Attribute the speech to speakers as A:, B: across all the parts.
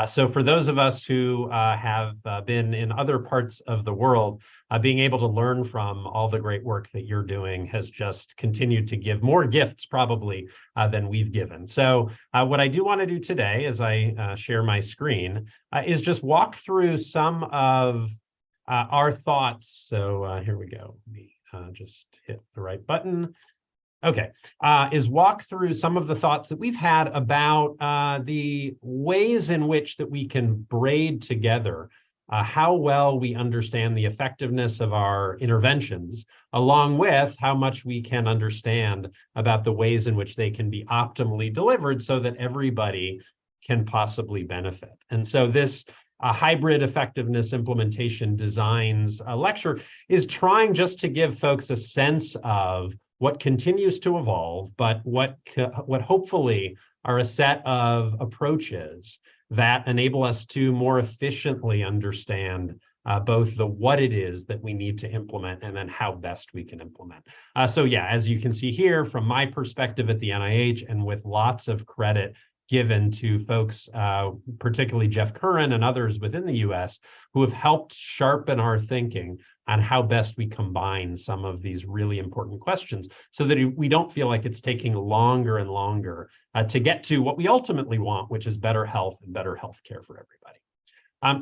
A: So for those of us who have been in other parts of the world, being able to learn from all the great work that you're doing has just continued to give more gifts probably than we've given. So what I do want to do today as I share my screen is just walk through some of our thoughts. So here we go. Let me just hit the right button. Okay, is walk through some of the thoughts that we've had about the ways in which that we can braid together how well we understand the effectiveness of our interventions, along with how much we can understand about the ways in which they can be optimally delivered so that everybody can possibly benefit. And so this hybrid effectiveness implementation designs lecture is trying just to give folks a sense of what continues to evolve, but what hopefully are a set of approaches that enable us to more efficiently understand both the what it is that we need to implement and then how best we can implement. So yeah, as you can see here, from my perspective at the NIH, and with lots of credit given to folks, particularly Jeff Curran and others within the US, who have helped sharpen our thinking on how best we combine some of these really important questions so that we don't feel like it's taking longer and longer to get to what we ultimately want, which is better health and better healthcare for everybody.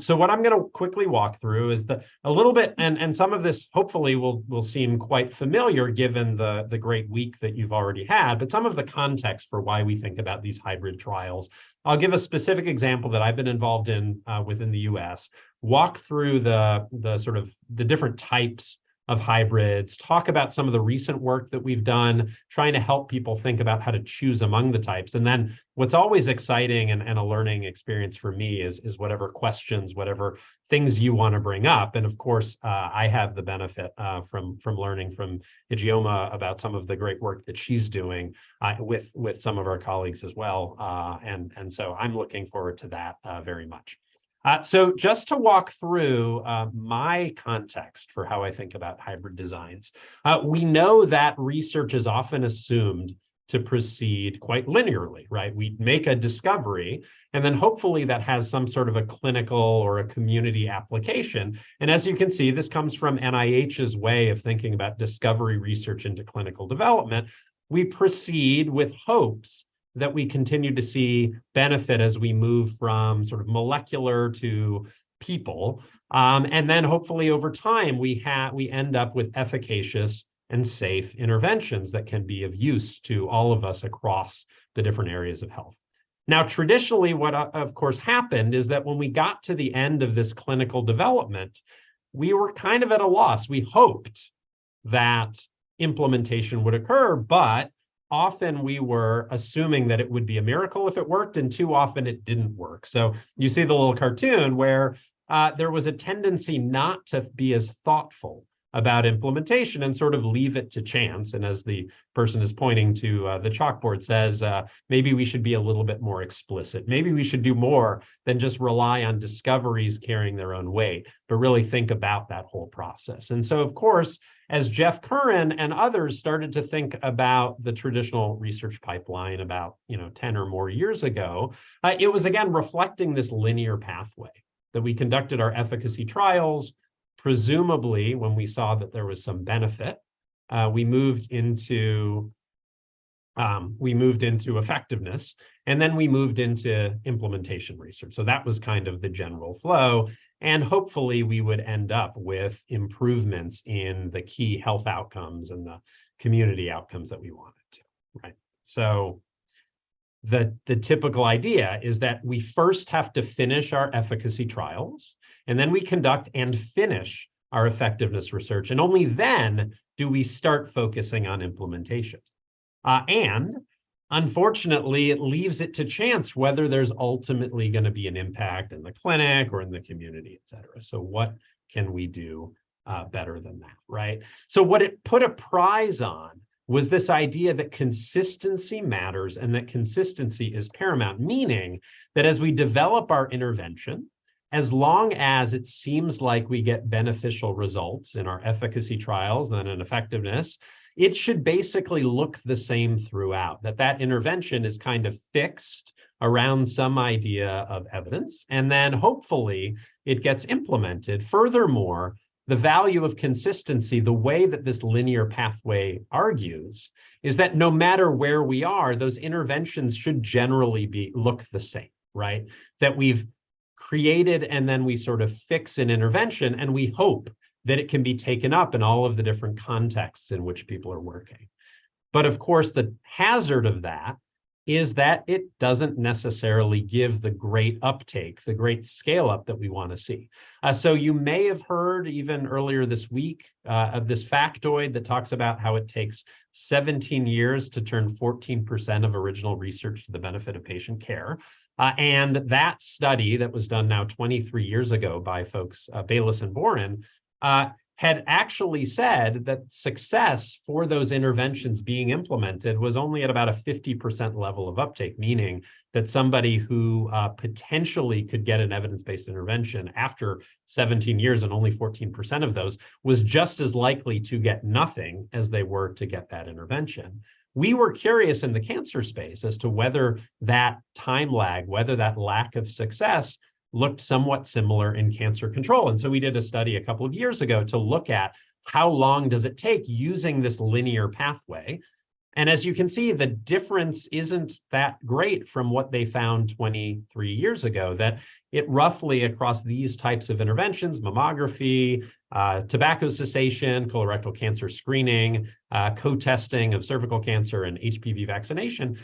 A: So what I'm going to quickly walk through is a little bit, and some of this hopefully will seem quite familiar given the great week that you've already had, but some of the context for why we think about these hybrid trials. I'll give a specific example that I've been involved in within the US, walk through the sort of the different types of hybrids, talk about some of the recent work that we've done, trying to help people think about how to choose among the types. And then what's always exciting and a learning experience for me is whatever questions, whatever things you want to bring up. And of course, I have the benefit from learning from Ijeoma about some of the great work that she's doing with some of our colleagues as well. And so I'm looking forward to that very much. So just to walk through my context for how I think about hybrid designs, we know that research is often assumed to proceed quite linearly, right? We make a discovery, and then hopefully that has some sort of a clinical or a community application. And as you can see, this comes from NIH's way of thinking about discovery research into clinical development. We proceed with hopes that we continue to see benefit as we move from sort of molecular to people. And then hopefully over time, we end up with efficacious and safe interventions that can be of use to all of us across the different areas of health. Now, traditionally, what of course happened is that when we got to the end of this clinical development, we were kind of at a loss. We hoped that implementation would occur, but often we were assuming that it would be a miracle if it worked, and too often it didn't work. So you see the little cartoon where there was a tendency not to be as thoughtful about implementation and sort of leave it to chance. And as the person is pointing to the chalkboard says, maybe we should be a little bit more explicit. Maybe we should do more than just rely on discoveries carrying their own weight, but really think about that whole process. And so, of course, as Jeff Curran and others started to think about the traditional research pipeline about 10 or more years ago, it was again reflecting this linear pathway that we conducted our efficacy trials. Presumably, when we saw that there was some benefit, we moved into effectiveness, and then we moved into implementation research. So that was kind of the general flow. And hopefully we would end up with improvements in the key health outcomes and the community outcomes that we wanted to, right? So the typical idea is that we first have to finish our efficacy trials, and then we conduct and finish our effectiveness research. And only then do we start focusing on implementation. And unfortunately, it leaves it to chance whether there's ultimately going to be an impact in the clinic or in the community, et cetera. So what can we do better than that, right? So what it put a prize on was this idea that consistency matters and that consistency is paramount, meaning that as we develop our intervention, as long as it seems like we get beneficial results in our efficacy trials and in effectiveness, it should basically look the same throughout, that intervention is kind of fixed around some idea of evidence, and then hopefully it gets implemented. Furthermore, the value of consistency, the way that this linear pathway argues, is that no matter where we are, those interventions should generally look the same, right? That we've created and then we sort of fix an intervention, and we hope that it can be taken up in all of the different contexts in which people are working. But of course, the hazard of that is that it doesn't necessarily give the great uptake, the great scale up that we want to see. So you may have heard even earlier this week of this factoid that talks about how it takes 17 years to turn 14% of original research to the benefit of patient care. And that study that was done now 23 years ago by folks, Baylis and Boren, had actually said that success for those interventions being implemented was only at about a 50% level of uptake, meaning that somebody who potentially could get an evidence-based intervention after 17 years, and only 14% of those, was just as likely to get nothing as they were to get that intervention. We were curious in the cancer space as to whether that time lag, whether that lack of success looked somewhat similar in cancer control. And so we did a study a couple of years ago to look at how long does it take using this linear pathway. And as you can see, the difference isn't that great from what they found 23 years ago, that it roughly across these types of interventions, mammography, tobacco cessation, colorectal cancer screening, co-testing of cervical cancer, and HPV vaccination,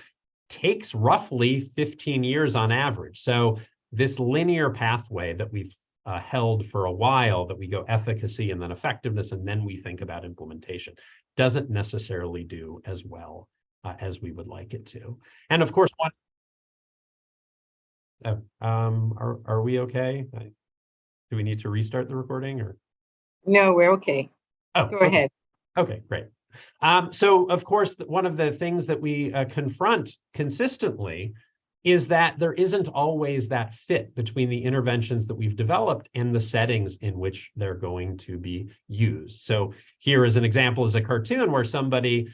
A: takes roughly 15 years on average. So this linear pathway that we've held for a while, that we go efficacy and then effectiveness, and then we think about implementation, doesn't necessarily do as well as we would like it to. And of course, are we okay? Do we need to restart the recording, or?
B: No, we're okay.
A: Oh,
B: go ahead.
A: Okay, great. So of course, one of the things that we confront consistently is that there isn't always that fit between the interventions that we've developed and the settings in which they're going to be used. So here as an example is a cartoon where somebody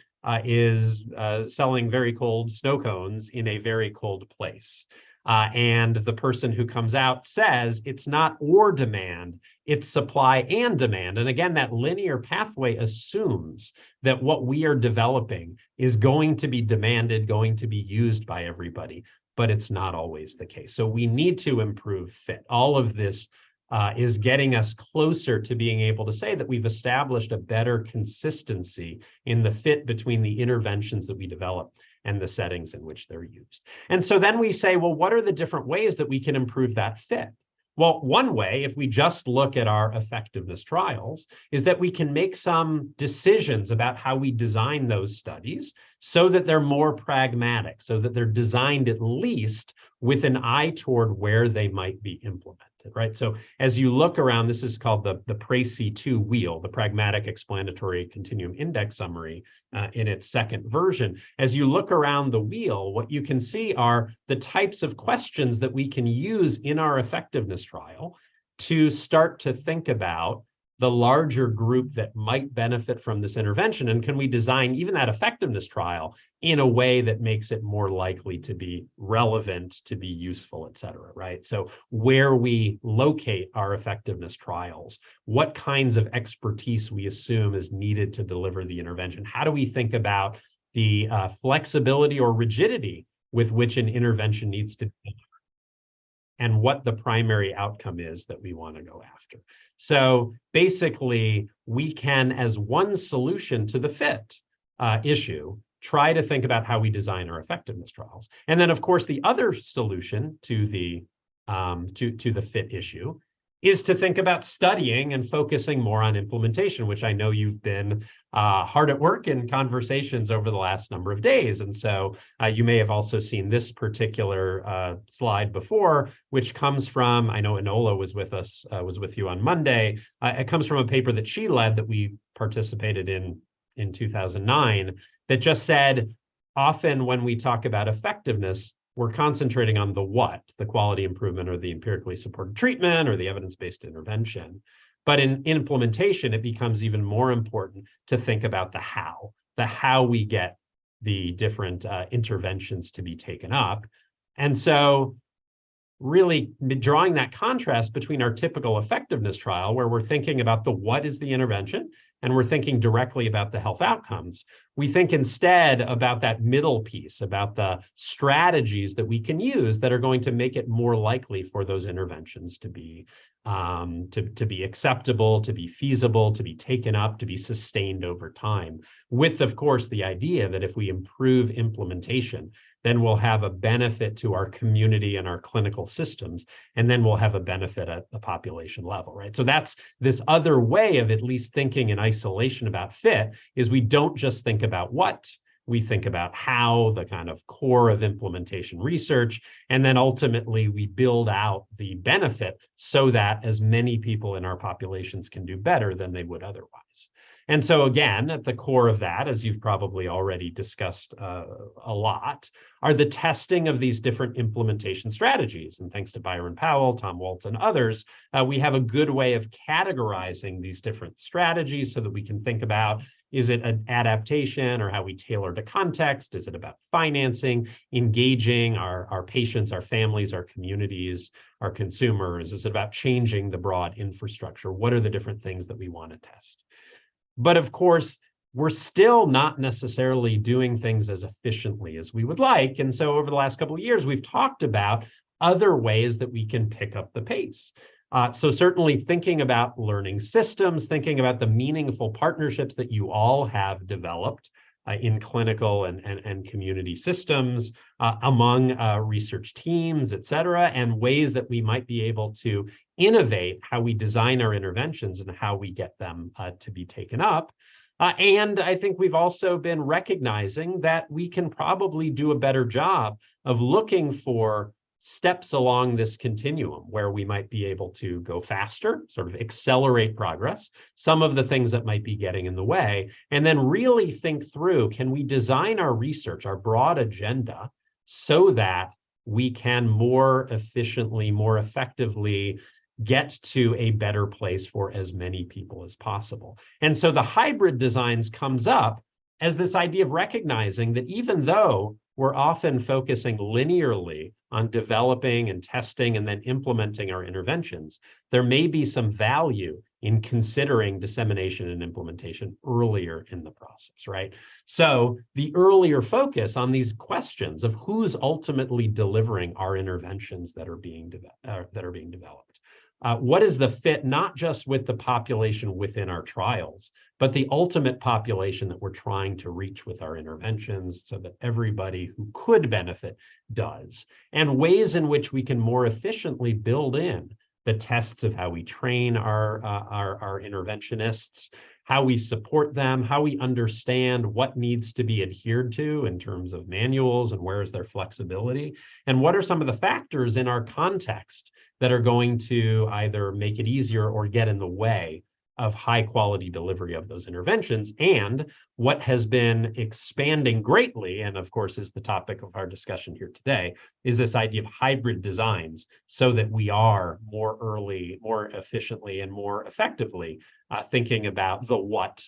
A: is selling very cold snow cones in a very cold place. And the person who comes out says it's not or demand, it's supply and demand. And again, that linear pathway assumes that what we are developing is going to be demanded, going to be used by everybody, but it's not always the case. So we need to improve fit. All of this is getting us closer to being able to say that we've established a better consistency in the fit between the interventions that we develop and the settings in which they're used. And so then we say, well, what are the different ways that we can improve that fit? Well, one way, if we just look at our effectiveness trials, is that we can make some decisions about how we design those studies so that they're more pragmatic, so that they're designed at least with an eye toward where they might be implemented, right? So as you look around, this is called the PRACE2 wheel, the Pragmatic Explanatory Continuum Index Summary in its second version. As you look around the wheel, what you can see are the types of questions that we can use in our effectiveness trial to start to think about the larger group that might benefit from this intervention. And can we design even that effectiveness trial in a way that makes it more likely to be relevant, to be useful, et cetera, right? So where we locate our effectiveness trials, what kinds of expertise we assume is needed to deliver the intervention. How do we think about the flexibility or rigidity with which an intervention needs to be, and what the primary outcome is that we want to go after. So basically, we can, as one solution to the fit issue, try to think about how we design our effectiveness trials. And then, of course, the other solution to the fit issue is to think about studying and focusing more on implementation, which I know you've been hard at work in conversations over the last number of days. And so you may have also seen this particular slide before, which comes from, I know Enola was with us, was with you on Monday. It comes from a paper that she led that we participated in 2009 that just said, often when we talk about effectiveness, we're concentrating on the what, the quality improvement or the empirically supported treatment or the evidence-based intervention. But in implementation, it becomes even more important to think about the how. the how we get the different interventions to be taken up. And so really drawing that contrast between our typical effectiveness trial, where we're thinking about the what is the intervention, and we're thinking directly about the health outcomes. We think instead about that middle piece, about the strategies that we can use that are going to make it more likely for those interventions to be acceptable, to be feasible, to be taken up, to be sustained over time. With, of course, the idea that if we improve implementation, then we'll have a benefit to our community and our clinical systems, and then we'll have a benefit at the population level, right? So that's this other way of at least thinking in isolation about fit, is we don't just think about what, we think about how, the kind of core of implementation research, and then ultimately we build out the benefit so that as many people in our populations can do better than they would otherwise. And so again, at the core of that, as you've probably already discussed a lot, are the testing of these different implementation strategies. And thanks to Byron Powell, Tom Waltz, and others, we have a good way of categorizing these different strategies so that we can think about, is it an adaptation or how we tailor to context? Is it about financing, engaging our patients, our families, our communities, our consumers? Is it about changing the broad infrastructure? What are the different things that we want to test? But of course, we're still not necessarily doing things as efficiently as we would like. And so over the last couple of years, we've talked about other ways that we can pick up the pace. So certainly thinking about learning systems, thinking about the meaningful partnerships that you all have developed in clinical and community systems, among research teams, et cetera, and ways that we might be able to innovate how we design our interventions and how we get them to be taken up. And I think we've also been recognizing that we can probably do a better job of looking for steps along this continuum where we might be able to go faster, sort of accelerate progress, some of the things that might be getting in the way, and then really think through, can we design our research, our broad agenda, so that we can more efficiently, more effectively get to a better place for as many people as possible. And so the hybrid designs comes up as this idea of recognizing that even though we're often focusing linearly on developing and testing and then implementing our interventions, there may be some value in considering dissemination and implementation earlier in the process, right? So the earlier focus on these questions of who's ultimately delivering our interventions that are being developed. What is the fit, not just with the population within our trials, but the ultimate population that we're trying to reach with our interventions so that everybody who could benefit does, and ways in which we can more efficiently build in the tests of how we train our interventionists, how we support them, how we understand what needs to be adhered to in terms of manuals and where is their flexibility, and what are some of the factors in our context that are going to either make it easier or get in the way of high quality delivery of those interventions. And what has been expanding greatly, and of course is the topic of our discussion here today, is this idea of hybrid designs so that we are more early, more efficiently, and more effectively thinking about the what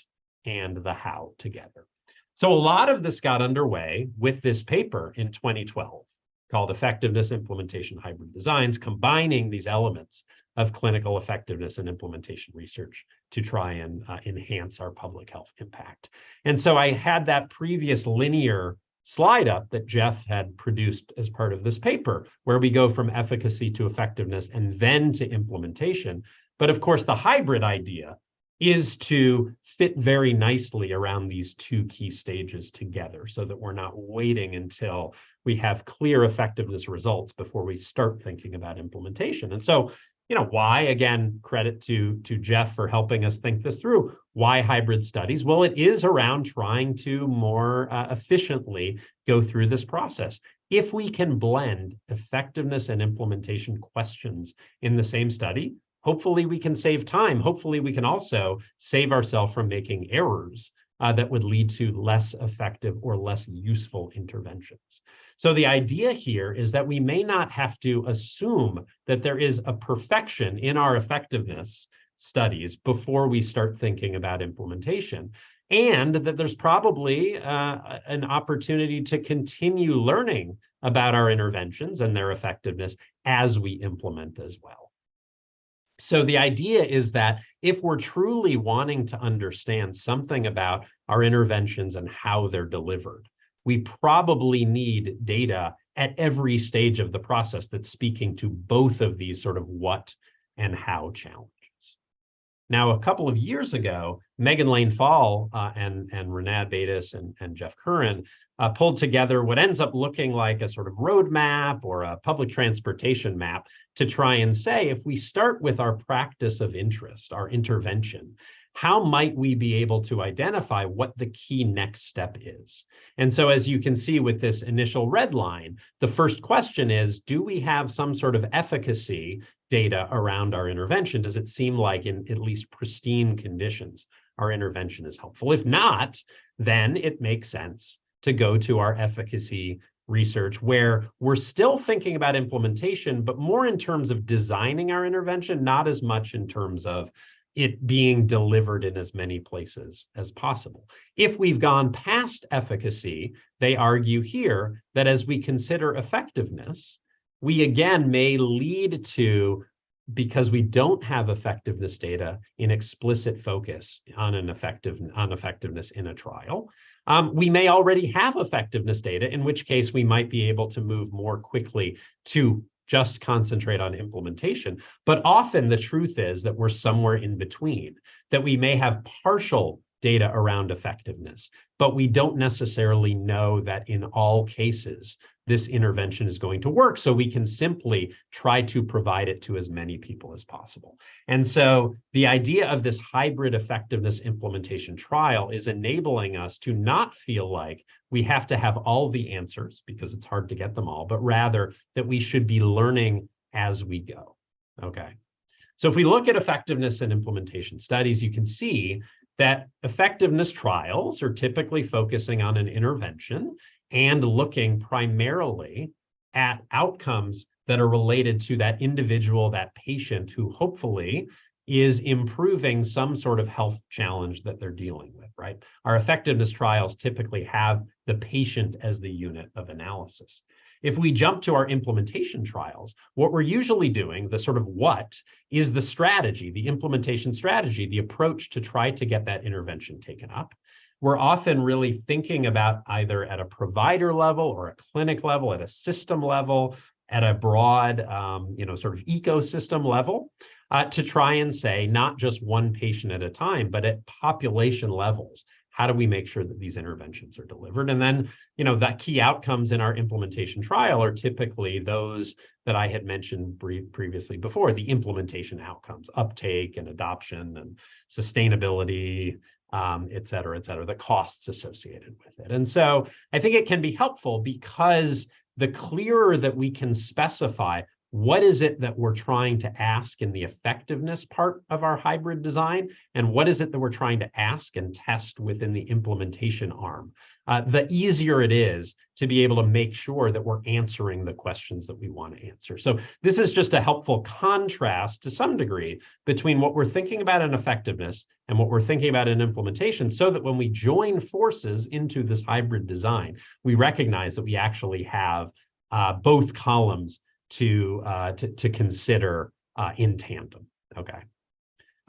A: and the how together. So a lot of this got underway with this paper in 2012 called Effectiveness, Implementation, Hybrid Designs, combining these elements of clinical effectiveness and implementation research to try and enhance our public health impact. And so I had that previous linear slide up that Jeff had produced as part of this paper, where we go from efficacy to effectiveness and then to implementation. But of course, the hybrid idea is to fit very nicely around these two key stages together so that we're not waiting until we have clear effectiveness results before we start thinking about implementation. And so, why, again, credit to Jeff for helping us think this through. Why hybrid studies? Well, it is around trying to more efficiently go through this process. If we can blend effectiveness and implementation questions in the same study, hopefully we can save time. Hopefully we can also save ourselves from making errors that would lead to less effective or less useful interventions. So the idea here is that we may not have to assume that there is a perfection in our effectiveness studies before we start thinking about implementation. and that there's probably an opportunity to continue learning about our interventions and their effectiveness as we implement as well. So the idea is that if we're truly wanting to understand something about our interventions and how they're delivered, we probably need data at every stage of the process that's speaking to both of these sort of what and how challenges. Now, a couple of years ago, Megan Lane Fall and Renad Baitis and Jeff Curran pulled together what ends up looking like a sort of roadmap or a public transportation map to try and say, if we start with our practice of interest, our intervention, how might we be able to identify what the key next step is? And so as you can see with this initial red line, the first question is, do we have some sort of efficacy data around our intervention? Does it seem like in at least pristine conditions, our intervention is helpful? If not, then it makes sense to go to our efficacy research where we're still thinking about implementation, but more in terms of designing our intervention, not as much in terms of it being delivered in as many places as possible. If we've gone past efficacy, they argue here that as we consider effectiveness, we again may lead to, because we don't have effectiveness data in explicit focus on effectiveness in a trial, we may already have effectiveness data, in which case we might be able to move more quickly to just concentrate on implementation. But often the truth is that we're somewhere in between, that we may have partial data around effectiveness, but we don't necessarily know that in all cases, this intervention is going to work. So we can simply try to provide it to as many people as possible. And so the idea of this hybrid effectiveness implementation trial is enabling us to not feel like we have to have all the answers because it's hard to get them all, but rather that we should be learning as we go. Okay. So if we look at effectiveness and implementation studies, you can see that effectiveness trials are typically focusing on an intervention and looking primarily at outcomes that are related to that individual, that patient who hopefully is improving some sort of health challenge that they're dealing with, right? Our effectiveness trials typically have the patient as the unit of analysis. If we jump to our implementation trials, what we're usually doing, the sort of what, is the strategy, the implementation strategy, the approach to try to get that intervention taken up. We're often really thinking about either at a provider level or a clinic level, at a system level, at a broad, sort of ecosystem level, to try and say not just one patient at a time, but at population levels. How do we make sure that these interventions are delivered? And then, that key outcomes in our implementation trial are typically those that I had mentioned previously before, the implementation outcomes, uptake and adoption and sustainability, et cetera, the costs associated with it. And so I think it can be helpful because the clearer that we can specify what is it that we're trying to ask in the effectiveness part of our hybrid design, and what is it that we're trying to ask and test within the implementation arm, the easier it is to be able to make sure that we're answering the questions that we want to answer. So this is just a helpful contrast to some degree between what we're thinking about in effectiveness and what we're thinking about in implementation, so that when we join forces into this hybrid design, we recognize that we actually have both columns to consider in tandem. Okay.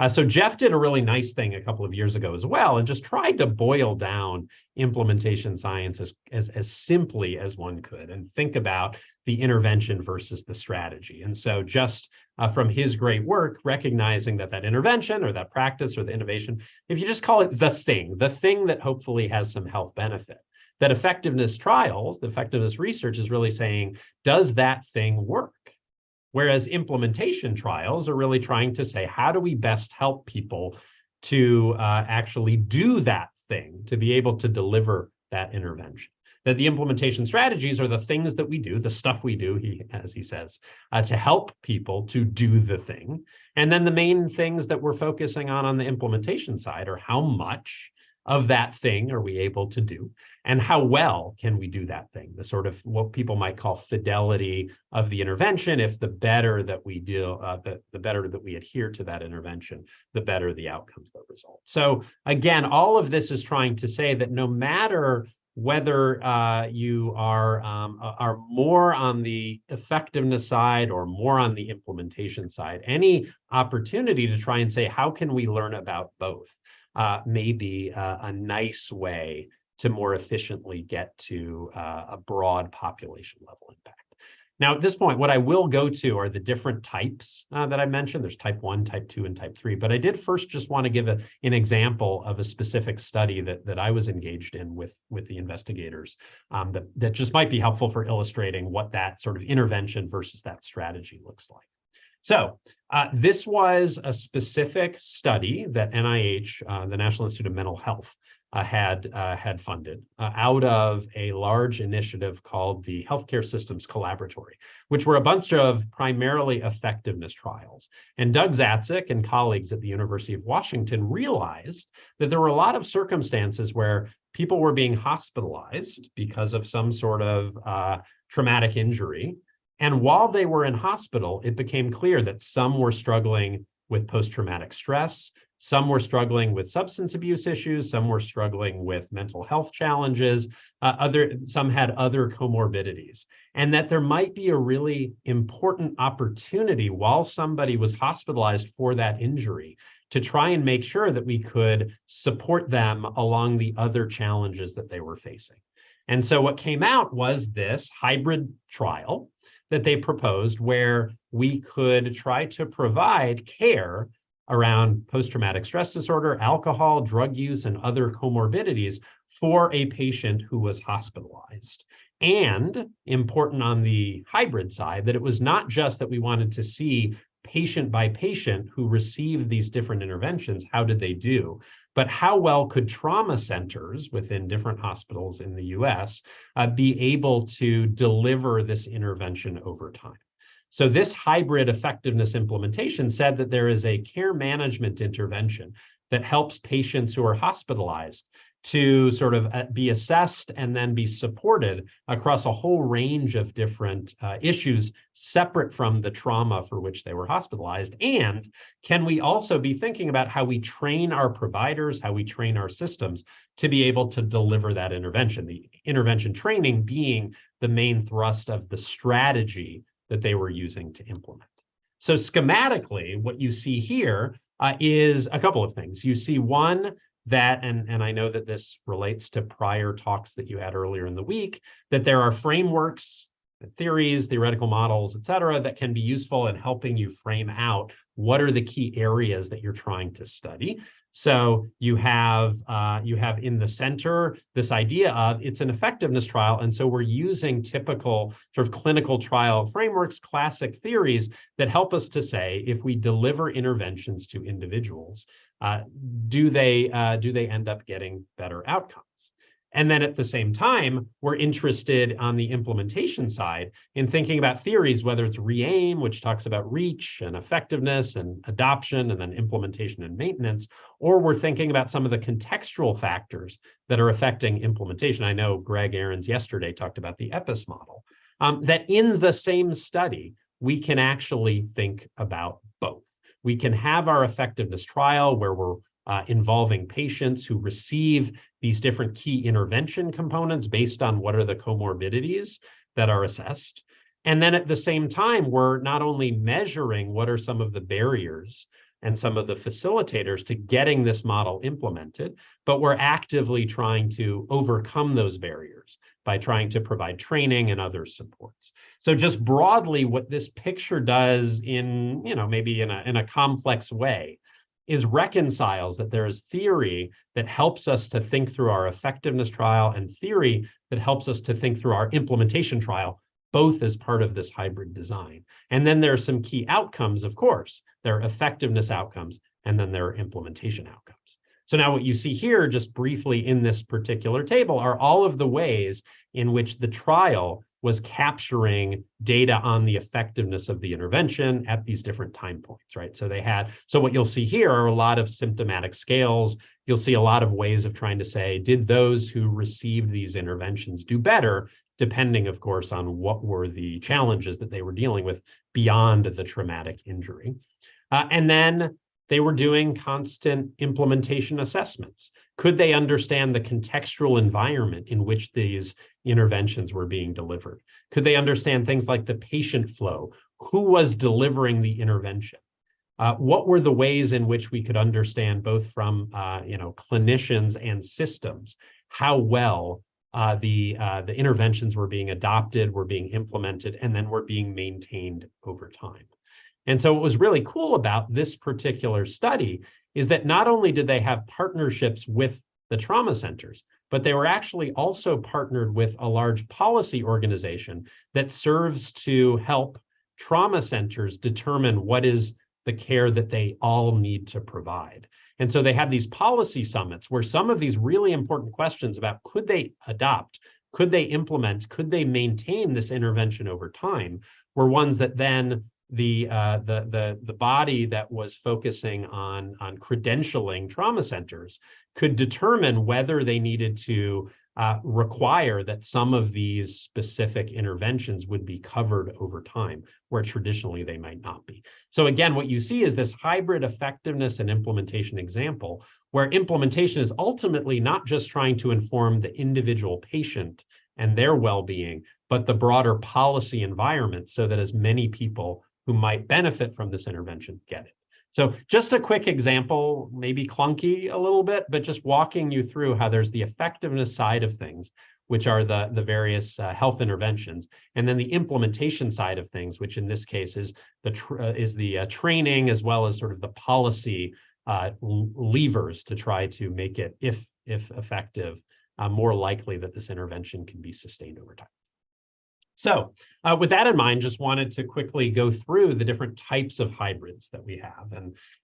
A: So Jeff did a really nice thing a couple of years ago as well, and just tried to boil down implementation science as simply as one could, and think about the intervention versus the strategy. And so just from his great work, recognizing that intervention or that practice or the innovation, if you just call it the thing that hopefully has some health benefit, that effectiveness trials, the effectiveness research is really saying, does that thing work? Whereas implementation trials are really trying to say, how do we best help people to actually do that thing, to be able to deliver that intervention? That the implementation strategies are the things that we do, the stuff we do, as he says, to help people to do the thing. And then the main things that we're focusing on the implementation side are how much of that thing are we able to do? And how well can we do that thing? The sort of what people might call fidelity of the intervention. If the better that we do, the better that we adhere to that intervention, the better the outcomes that result. So again, all of this is trying to say that no matter whether you are more on the effectiveness side or more on the implementation side, any opportunity to try and say, how can we learn about both may be a nice way to more efficiently get to a broad population level impact. Now, at this point, what I will go to are the different types that I mentioned. There's type 1, type 2, and type 3. But I did first just want to give an example of a specific study that I was engaged in with the investigators that just might be helpful for illustrating what that sort of intervention versus that strategy looks like. So this was a specific study that NIH, the National Institute of Mental Health, had funded out of a large initiative called the Healthcare Systems Collaboratory, which were a bunch of primarily effectiveness trials. And Doug Zatzik and colleagues at the University of Washington realized that there were a lot of circumstances where people were being hospitalized because of some sort of traumatic injury. And while they were in hospital, it became clear that some were struggling with post-traumatic stress, some were struggling with substance abuse issues, some were struggling with mental health challenges, some had other comorbidities, and that there might be a really important opportunity while somebody was hospitalized for that injury to try and make sure that we could support them along the other challenges that they were facing. And so what came out was this hybrid trial that they proposed where we could try to provide care around post-traumatic stress disorder, alcohol, drug use, and other comorbidities for a patient who was hospitalized. And important on the hybrid side, that it was not just that we wanted to see patient by patient who received these different interventions, how did they do, but how well could trauma centers within different hospitals in the US be able to deliver this intervention over time. So this hybrid effectiveness implementation said that there is a care management intervention that helps patients who are hospitalized to sort of be assessed and then be supported across a whole range of different issues separate from the trauma for which they were hospitalized. And can we also be thinking about how we train our providers, how we train our systems to be able to deliver that intervention, the intervention training being the main thrust of the strategy that they were using to implement. So schematically, what you see here is a couple of things. You see one, that, and I know that this relates to prior talks that you had earlier in the week, that there are frameworks, theories, theoretical models, et cetera, that can be useful in helping you frame out what are the key areas that you're trying to study. So you have in the center this idea of it's an effectiveness trial, and so we're using typical sort of clinical trial frameworks, classic theories that help us to say if we deliver interventions to individuals, do they end up getting better outcomes? And then at the same time, we're interested on the implementation side in thinking about theories, whether it's RE-AIM, which talks about reach and effectiveness and adoption and then implementation and maintenance, or we're thinking about some of the contextual factors that are affecting implementation. I know Greg Ahrens yesterday talked about the EPIS model, that in the same study, we can actually think about both. We can have our effectiveness trial where we're involving patients who receive these different key intervention components based on what are the comorbidities that are assessed. And then at the same time, we're not only measuring what are some of the barriers and some of the facilitators to getting this model implemented, but we're actively trying to overcome those barriers by trying to provide training and other supports. So just broadly, what this picture does in, maybe in a complex way is reconciles that there is theory that helps us to think through our effectiveness trial and theory that helps us to think through our implementation trial, both as part of this hybrid design. And then there are some key outcomes, of course. There are effectiveness outcomes, and then there are implementation outcomes. So now what you see here, just briefly in this particular table, are all of the ways in which the trial was capturing data on the effectiveness of the intervention at these different time points, right? So what you'll see here are a lot of symptomatic scales. You'll see a lot of ways of trying to say, did those who received these interventions do better, depending, of course, on what were the challenges that they were dealing with beyond the traumatic injury. And then they were doing constant implementation assessments. Could they understand the contextual environment in which these interventions were being delivered? Could they understand things like the patient flow? Who was delivering the intervention? What were the ways in which we could understand, both from clinicians and systems, how well the interventions were being adopted, were being implemented, and then were being maintained over time? And so what was really cool about this particular study is that not only did they have partnerships with the trauma centers, but they were actually also partnered with a large policy organization that serves to help trauma centers determine what is the care that they all need to provide. And so they had these policy summits where some of these really important questions about could they adopt, could they implement, could they maintain this intervention over time were ones that then the body that was focusing on credentialing trauma centers could determine whether they needed to require that some of these specific interventions would be covered over time, where traditionally they might not be. So again, what you see is this hybrid effectiveness and implementation example, where implementation is ultimately not just trying to inform the individual patient and their well-being, but the broader policy environment so that as many people who might benefit from this intervention get it. So just a quick example, maybe clunky a little bit, but just walking you through how there's the effectiveness side of things, which are the various health interventions, and then the implementation side of things, which in this case is the training as well as sort of the policy levers to try to make it, if effective, more likely that this intervention can be sustained over time. So with that in mind, just wanted to quickly go through the different types of hybrids that we have.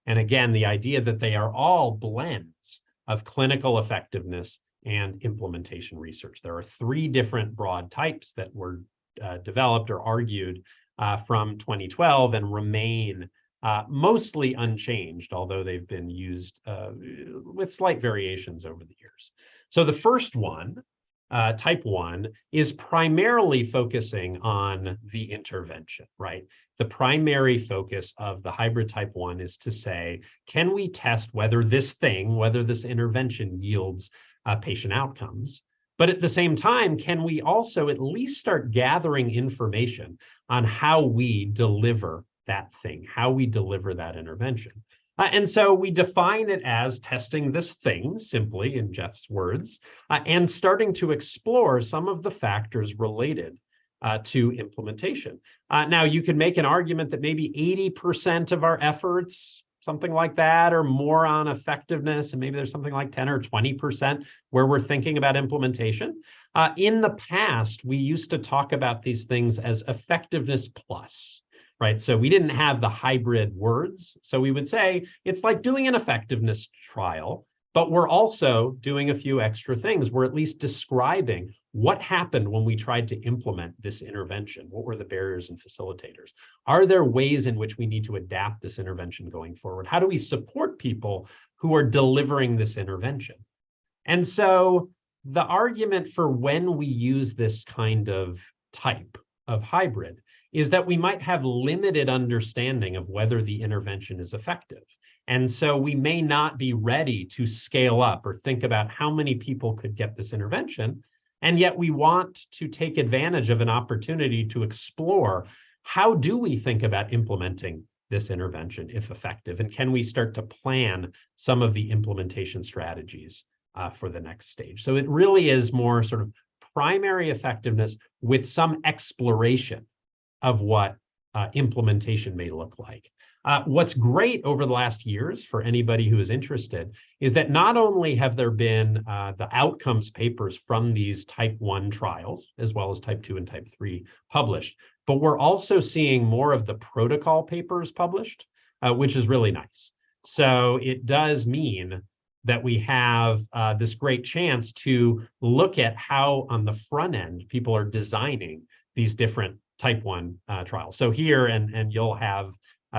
A: And again, the idea that they are all blends of clinical effectiveness and implementation research. There are 3 different broad types that were developed or argued from 2012 and remain mostly unchanged, although they've been used with slight variations over the years. So the first one, type 1, is primarily focusing on the intervention, right? The primary focus of the hybrid type 1 is to say, can we test whether this intervention yields patient outcomes? But at the same time, can we also at least start gathering information on how we deliver that thing, how we deliver that intervention? And so we define it as testing this thing, simply in Jeff's words, and starting to explore some of the factors related to implementation. Now, you could make an argument that maybe 80% of our efforts, something like that, are more on effectiveness, and maybe there's something like 10 or 20% where we're thinking about implementation. In the past, we used to talk about these things as effectiveness plus. Right, so we didn't have the hybrid words. So we would say it's like doing an effectiveness trial, but we're also doing a few extra things. We're at least describing what happened when we tried to implement this intervention. What were the barriers and facilitators? Are there ways in which we need to adapt this intervention going forward? How do we support people who are delivering this intervention? And so the argument for when we use this kind of type of hybrid is that we might have limited understanding of whether the intervention is effective. And so we may not be ready to scale up or think about how many people could get this intervention. And yet we want to take advantage of an opportunity to explore, how do we think about implementing this intervention if effective? And can we start to plan some of the implementation strategies for the next stage? So it really is more sort of primary effectiveness with some exploration of what implementation may look like. What's great over the last years for anybody who is interested is that not only have there been the outcomes papers from these type 1 trials, as well as type 2 and type 3 published, but we're also seeing more of the protocol papers published, which is really nice. So it does mean that we have this great chance to look at how on the front end people are designing these different type 1 trials. So here, and you'll have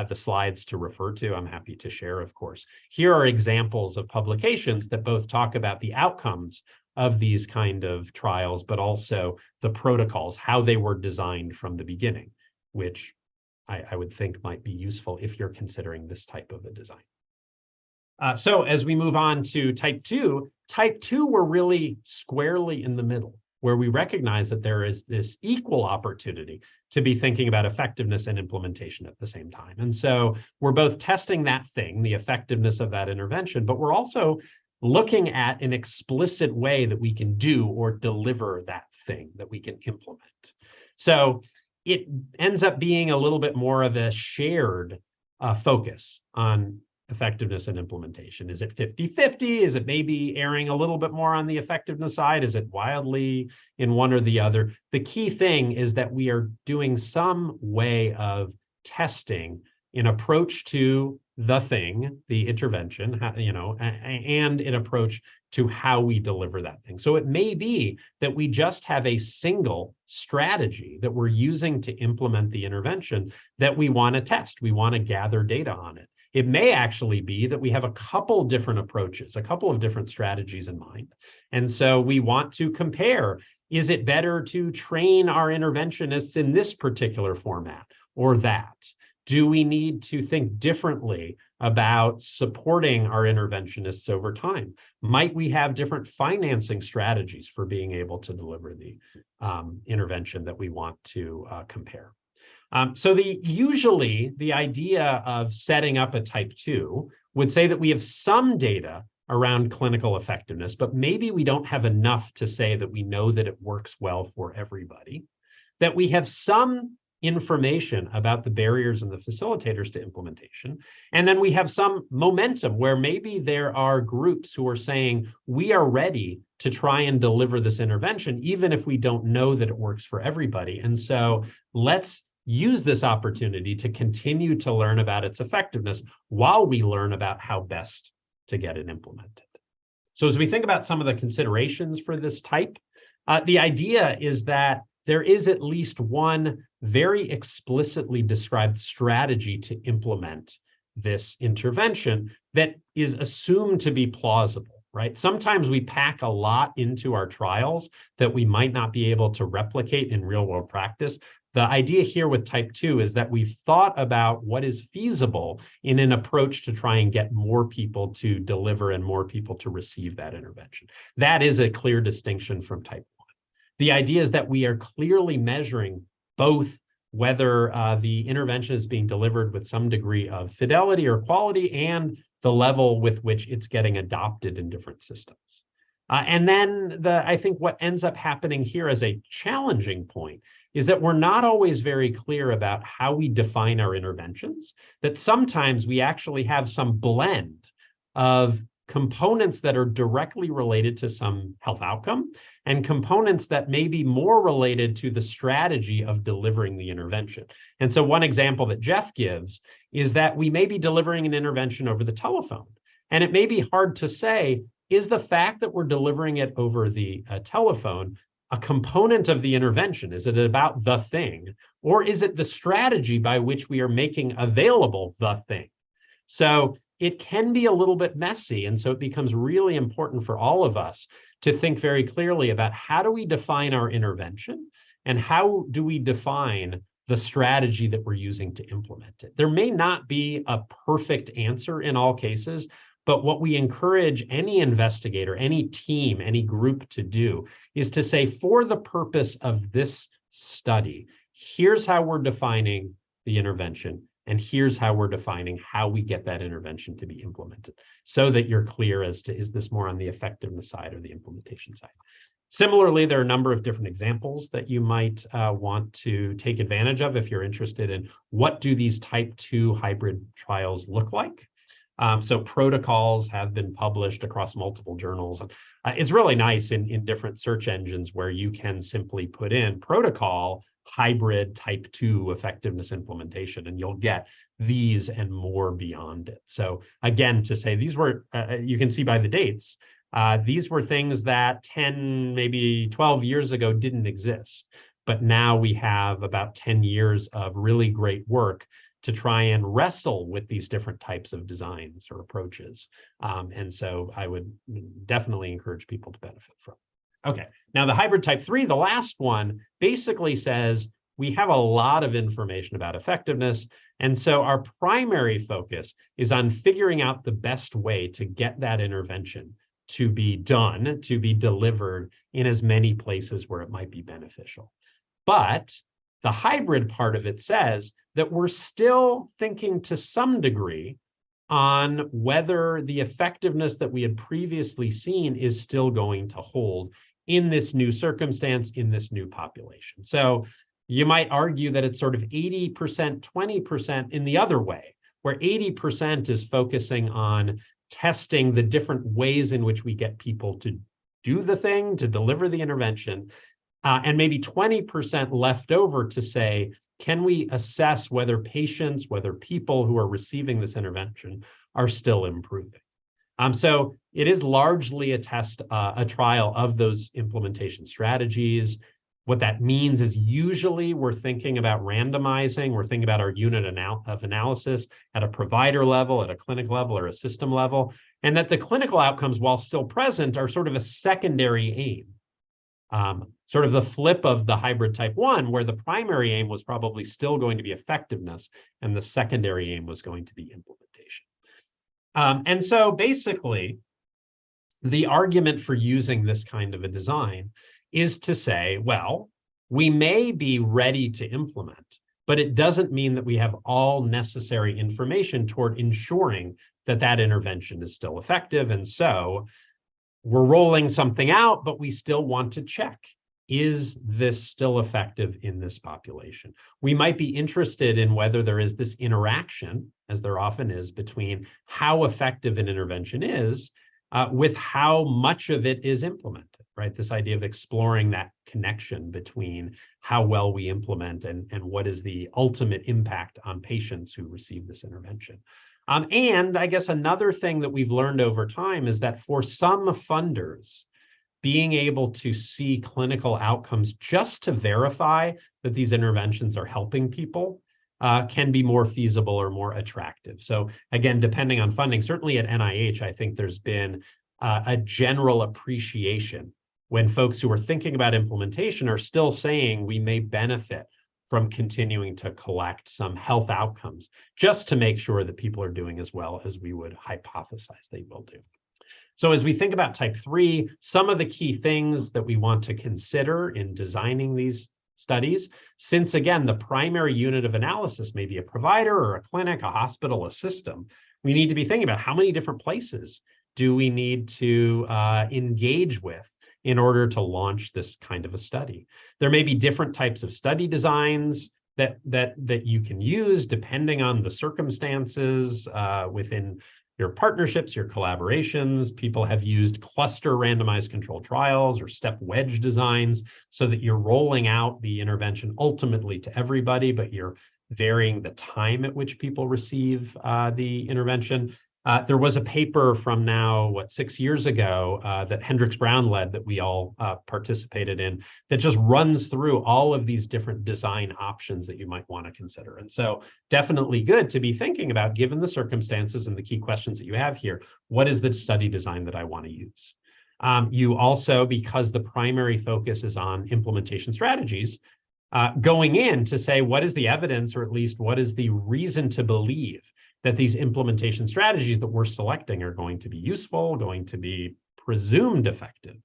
A: the slides to refer to, I'm happy to share, of course. Here are examples of publications that both talk about the outcomes of these kind of trials, but also the protocols, how they were designed from the beginning, which I would think might be useful if you're considering this type of a design. So as we move on to type 2, we're really squarely in the middle, where we recognize that there is this equal opportunity to be thinking about effectiveness and implementation at the same time. And so we're both testing that thing, the effectiveness of that intervention, but we're also looking at an explicit way that we can do or deliver that thing that we can implement. So it ends up being a little bit more of a shared focus on effectiveness and implementation. Is it 50-50? Is it maybe erring a little bit more on the effectiveness side? Is it wildly in one or the other? The key thing is that we are doing some way of testing an approach to the thing, the intervention, and an approach to how we deliver that thing. So it may be that we just have a single strategy that we're using to implement the intervention that we want to test. We want to gather data on it. It may actually be that we have a couple different approaches, a couple of different strategies in mind. And so we want to compare, is it better to train our interventionists in this particular format or that? Do we need to think differently about supporting our interventionists over time? Might we have different financing strategies for being able to deliver the intervention that we want to compare? So usually the idea of setting up a type 2 would say that we have some data around clinical effectiveness, but maybe we don't have enough to say that we know that it works well for everybody, that we have some information about the barriers and the facilitators to implementation. And then we have some momentum where maybe there are groups who are saying, we are ready to try and deliver this intervention, even if we don't know that it works for everybody. And so let's use this opportunity to continue to learn about its effectiveness while we learn about how best to get it implemented. So as we think about some of the considerations for this type, the idea is that there is at least one very explicitly described strategy to implement this intervention that is assumed to be plausible, right? Sometimes we pack a lot into our trials that we might not be able to replicate in real world practice. The idea here with type 2 is that we've thought about what is feasible in an approach to try and get more people to deliver and more people to receive that intervention. That is a clear distinction from type 1. The idea is that we are clearly measuring both whether the intervention is being delivered with some degree of fidelity or quality and the level with which it's getting adopted in different systems. And then I think what ends up happening here as a challenging point is that we're not always very clear about how we define our interventions, that sometimes we actually have some blend of components that are directly related to some health outcome and components that may be more related to the strategy of delivering the intervention. And so one example that Jeff gives is that we may be delivering an intervention over the telephone. And it may be hard to say, is the fact that we're delivering it over the telephone a component of the intervention? Is it about the thing? Or is it the strategy by which we are making available the thing? So it can be a little bit messy. And so it becomes really important for all of us to think very clearly about how do we define our intervention and how do we define the strategy that we're using to implement it. There may not be a perfect answer in all cases, but what we encourage any investigator, any team, any group to do is to say, for the purpose of this study, here's how we're defining the intervention, and here's how we're defining how we get that intervention to be implemented, so that you're clear as to, is this more on the effectiveness side or the implementation side? Similarly, there are a number of different examples that you might want to take advantage of if you're interested in what do these type 2 hybrid trials look like. So protocols have been published across multiple journals. And it's really nice in different search engines where you can simply put in protocol hybrid type 2 effectiveness implementation, and you'll get these and more beyond it. So again, to say these were, you can see by the dates, these were things that 10, maybe 12 years ago didn't exist. but now we have about 10 years of really great work to try and wrestle with these different types of designs or approaches. And so I would definitely encourage people to benefit from it. Okay, now the hybrid type 3, the last one, basically says we have a lot of information about effectiveness. And so our primary focus is on figuring out the best way to get that intervention to be done, to be delivered in as many places where it might be beneficial. But the hybrid part of it says that we're still thinking to some degree on whether the effectiveness that we had previously seen is still going to hold in this new circumstance, in this new population. So you might argue that it's sort of 80%, 20% in the other way, where 80% is focusing on testing the different ways in which we get people to do the thing, to deliver the intervention, and maybe 20% left over to say, can we assess whether patients, whether people who are receiving this intervention are still improving? So it is largely a trial of those implementation strategies. What that means is usually we're thinking about randomizing, we're thinking about our unit of analysis at a provider level, at a clinic level, or a system level, and that the clinical outcomes, while still present, are sort of a secondary aim. Sort of the flip of the hybrid type 1, where the primary aim was probably still going to be effectiveness, and the secondary aim was going to be implementation. And so basically, the argument for using this kind of a design is to say, well, we may be ready to implement, but it doesn't mean that we have all necessary information toward ensuring that that intervention is still effective. And so we're rolling something out, but we still want to check, is this still effective in this population? We might be interested in whether there is this interaction, as there often is, between how effective an intervention is with how much of it is implemented, right? This idea of exploring that connection between how well we implement and what is the ultimate impact on patients who receive this intervention. And I guess another thing that we've learned over time is that for some funders, being able to see clinical outcomes just to verify that these interventions are helping people can be more feasible or more attractive. So again, depending on funding, certainly at NIH, I think there's been a general appreciation when folks who are thinking about implementation are still saying we may benefit from continuing to collect some health outcomes just to make sure that people are doing as well as we would hypothesize they will do. So as we think about type 3, some of the key things that we want to consider in designing these studies, since again, the primary unit of analysis may be a provider or a clinic, a hospital, a system, we need to be thinking about how many different places do we need to engage with in order to launch this kind of a study. There may be different types of study designs that you can use depending on the circumstances within your partnerships, your collaborations. People have used cluster randomized controlled trials or step wedge designs so that you're rolling out the intervention ultimately to everybody, but you're varying the time at which people receive the intervention. There was a paper from now, 6 years ago that Hendricks Brown led that we all participated in that just runs through all of these different design options that you might want to consider. And so definitely good to be thinking about, given the circumstances and the key questions that you have here, what is the study design that I want to use? You also, because the primary focus is on implementation strategies, going in to say, what is the evidence, or at least what is the reason to believe that these implementation strategies that we're selecting are going to be useful, going to be presumed effective.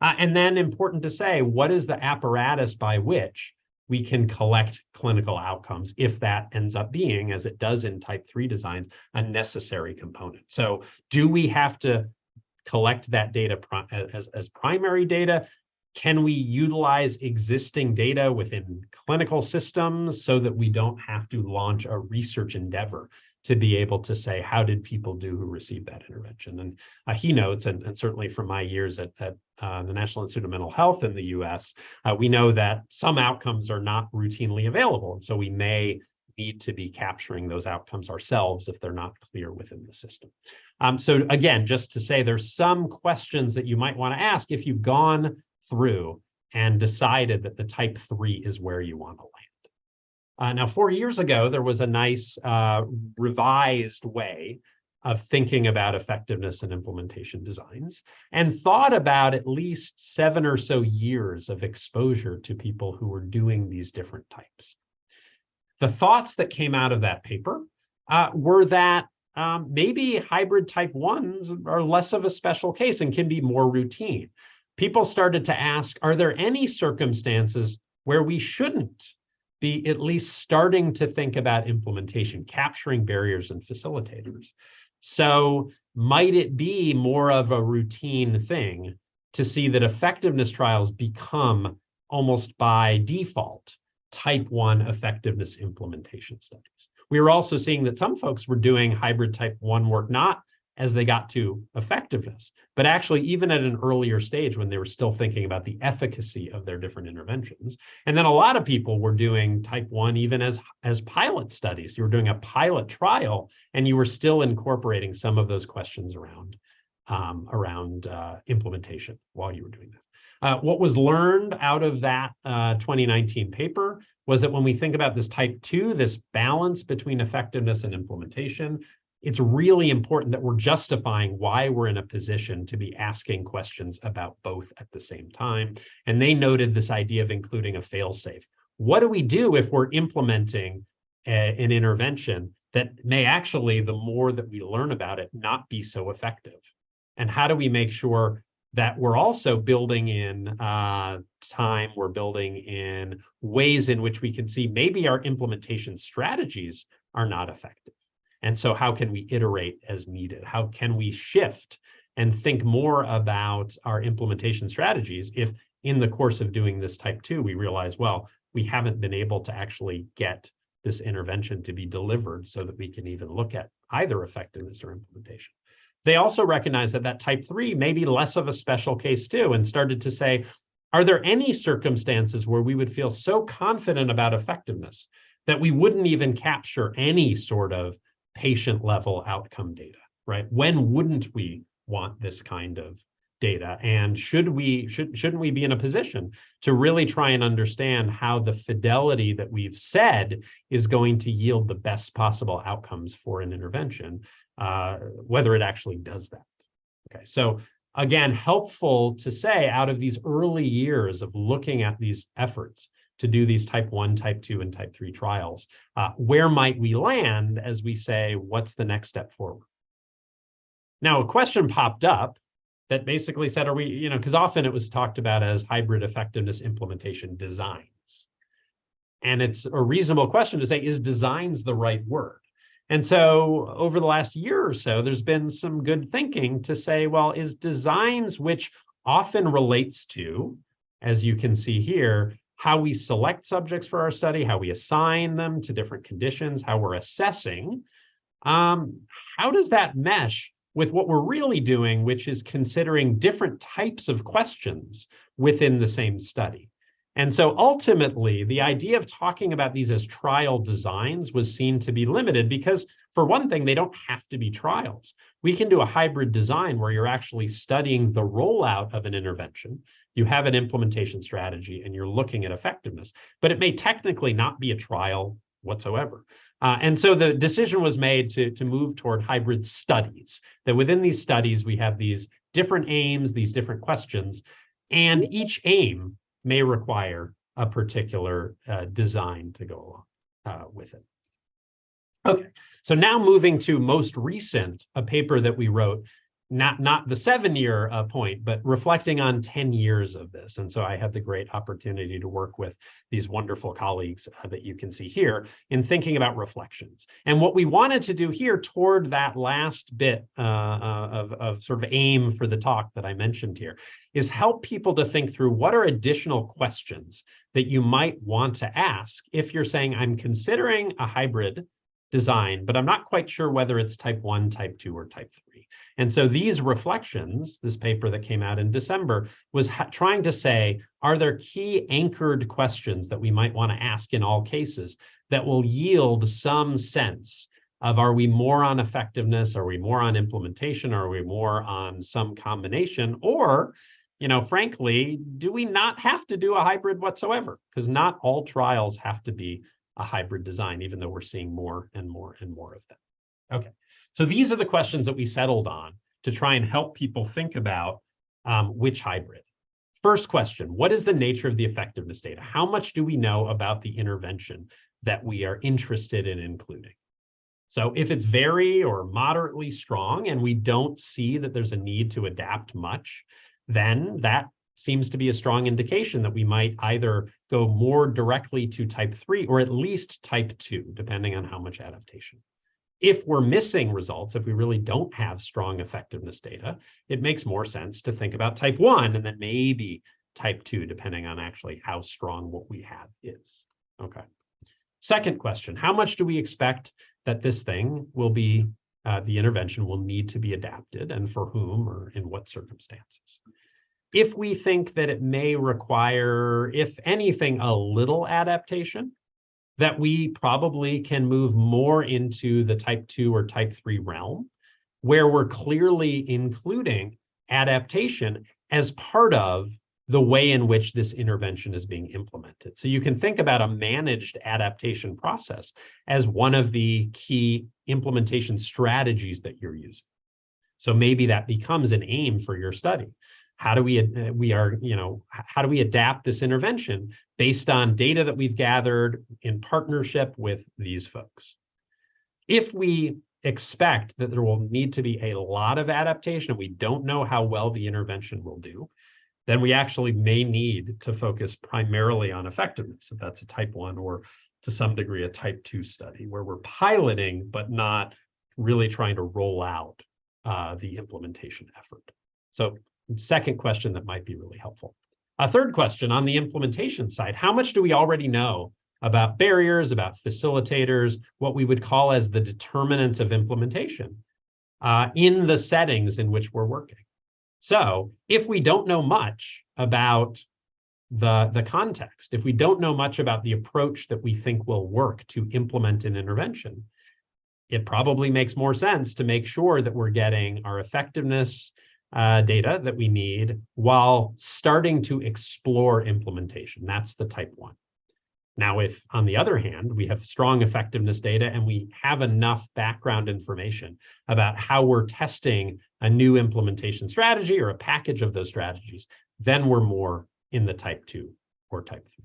A: And then important to say, what is the apparatus by which we can collect clinical outcomes if that ends up being, as it does in type 3 designs, a necessary component? So do we have to collect that data as primary data? Can we utilize existing data within clinical systems so that we don't have to launch a research endeavor to be able to say, how did people do who received that intervention? And he notes, and certainly from my years at the National Institute of Mental Health in the US, we know that some outcomes are not routinely available. And so we may need to be capturing those outcomes ourselves if they're not clear within the system. So again, just to say, there's some questions that you might want to ask if you've gone through and decided that the type 3 is where you want to land. Now, 4 years ago, there was a nice revised way of thinking about effectiveness and implementation designs, and thought about at least 7 or so years of exposure to people who were doing these different types. The thoughts that came out of that paper were that maybe hybrid type 1s are less of a special case and can be more routine. People started to ask, are there any circumstances where we shouldn't be at least starting to think about implementation, capturing barriers and facilitators? So might it be more of a routine thing to see that effectiveness trials become almost by default type 1 effectiveness implementation studies? We were also seeing that some folks were doing hybrid type 1 work, not as they got to effectiveness, but actually even at an earlier stage when they were still thinking about the efficacy of their different interventions. And then a lot of people were doing type 1 even as pilot studies. You were doing a pilot trial and you were still incorporating some of those questions around implementation while you were doing that. What was learned out of that 2019 paper was that when we think about this type 2, this balance between effectiveness and implementation, it's really important that we're justifying why we're in a position to be asking questions about both at the same time. And they noted this idea of including a fail-safe. What do we do if we're implementing an intervention that may actually, the more that we learn about it, not be so effective? And how do we make sure that we're also building in time, we're building in ways in which we can see maybe our implementation strategies are not effective? And so how can we iterate as needed? How can we shift and think more about our implementation strategies if in the course of doing this type 2, we realize, well, we haven't been able to actually get this intervention to be delivered so that we can even look at either effectiveness or implementation. They also recognized that that type 3 may be less of a special case too, and started to say, are there any circumstances where we would feel so confident about effectiveness that we wouldn't even capture any sort of patient level outcome data, right? When wouldn't we want this kind of data? And shouldn't we be in a position to really try and understand how the fidelity that we've said is going to yield the best possible outcomes for an intervention, whether it actually does that? Okay, so again, helpful to say out of these early years of looking at these efforts to do these type 1, type 2, and type 3 trials, where might we land as we say, what's the next step forward? Now, a question popped up that basically said, are we, because often it was talked about as hybrid effectiveness implementation designs. And it's a reasonable question to say, is designs the right word? And so over the last year or so, there's been some good thinking to say, well, is designs, which often relates to, as you can see here, how we select subjects for our study, how we assign them to different conditions, how we're assessing, how does that mesh with what we're really doing, which is considering different types of questions within the same study? And so ultimately, the idea of talking about these as trial designs was seen to be limited because, for one thing, they don't have to be trials. We can do a hybrid design where you're actually studying the rollout of an intervention. You have an implementation strategy and you're looking at effectiveness, but it may technically not be a trial whatsoever. And so the decision was made to move toward hybrid studies, that within these studies, we have these different aims, these different questions, and each aim may require a particular design to go along with it. Okay, so now moving to most recent, a paper that we wrote, not the 7-year point, but reflecting on 10 years of this. And so I had the great opportunity to work with these wonderful colleagues that you can see here in thinking about reflections. And what we wanted to do here toward that last bit of sort of aim for the talk that I mentioned here is help people to think through what are additional questions that you might want to ask if you're saying, I'm considering a hybrid design, but I'm not quite sure whether it's type 1, type 2, or type 3. And so these reflections, this paper that came out in December, was trying to say, are there key anchored questions that we might want to ask in all cases that will yield some sense of, are we more on effectiveness? Are we more on implementation? Are we more on some combination? Or frankly, do we not have to do a hybrid whatsoever? Because not all trials have to be a hybrid design, even though we're seeing more and more and more of them. Okay, so these are the questions that we settled on to try and help people think about which hybrid. First question, what is the nature of the effectiveness data? How much do we know about the intervention that we are interested in including? So if it's very or moderately strong and we don't see that there's a need to adapt much, then that seems to be a strong indication that we might either go more directly to type 3 or at least type 2, depending on how much adaptation. If we're missing results, if we really don't have strong effectiveness data, it makes more sense to think about type 1 and then maybe type 2, depending on actually how strong what we have is. Okay. Second question, how much do we expect that this thing will be, the intervention will need to be adapted, and for whom or in what circumstances? If we think that it may require, if anything, a little adaptation, that we probably can move more into the type 2 or type 3 realm, where we're clearly including adaptation as part of the way in which this intervention is being implemented. So you can think about a managed adaptation process as one of the key implementation strategies that you're using. So maybe that becomes an aim for your study. How do we adapt this intervention based on data that we've gathered in partnership with these folks? If we expect that there will need to be a lot of adaptation and we don't know how well the intervention will do, then we actually may need to focus primarily on effectiveness, if that's a type 1 or to some degree a type 2 study, where we're piloting but not really trying to roll out the implementation effort. So second question that might be really helpful. A third question on the implementation side, how much do we already know about barriers, about facilitators, what we would call as the determinants of implementation in the settings in which we're working? So if we don't know much about the context, if we don't know much about the approach that we think will work to implement an intervention, it probably makes more sense to make sure that we're getting our effectiveness data that we need while starting to explore implementation. That's the type 1. Now, if on the other hand, we have strong effectiveness data and we have enough background information about how we're testing a new implementation strategy or a package of those strategies, then we're more in the type 2 or type 3.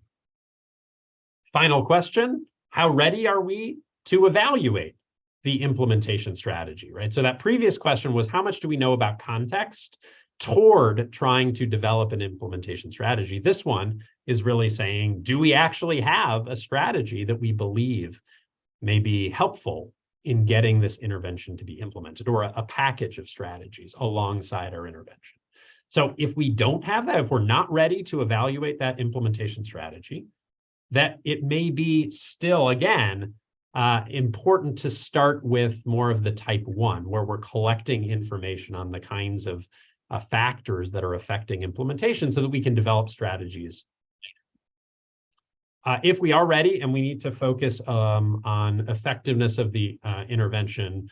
A: Final question, how ready are we to evaluate the implementation strategy, right? So that previous question was, how much do we know about context toward trying to develop an implementation strategy? This one is really saying, do we actually have a strategy that we believe may be helpful in getting this intervention to be implemented, or a package of strategies alongside our intervention? So if we don't have that, if we're not ready to evaluate that implementation strategy, that it may be still, again, important to start with more of the type 1, where we're collecting information on the kinds of factors that are affecting implementation so that we can develop strategies. If we are ready and we need to focus on effectiveness of the intervention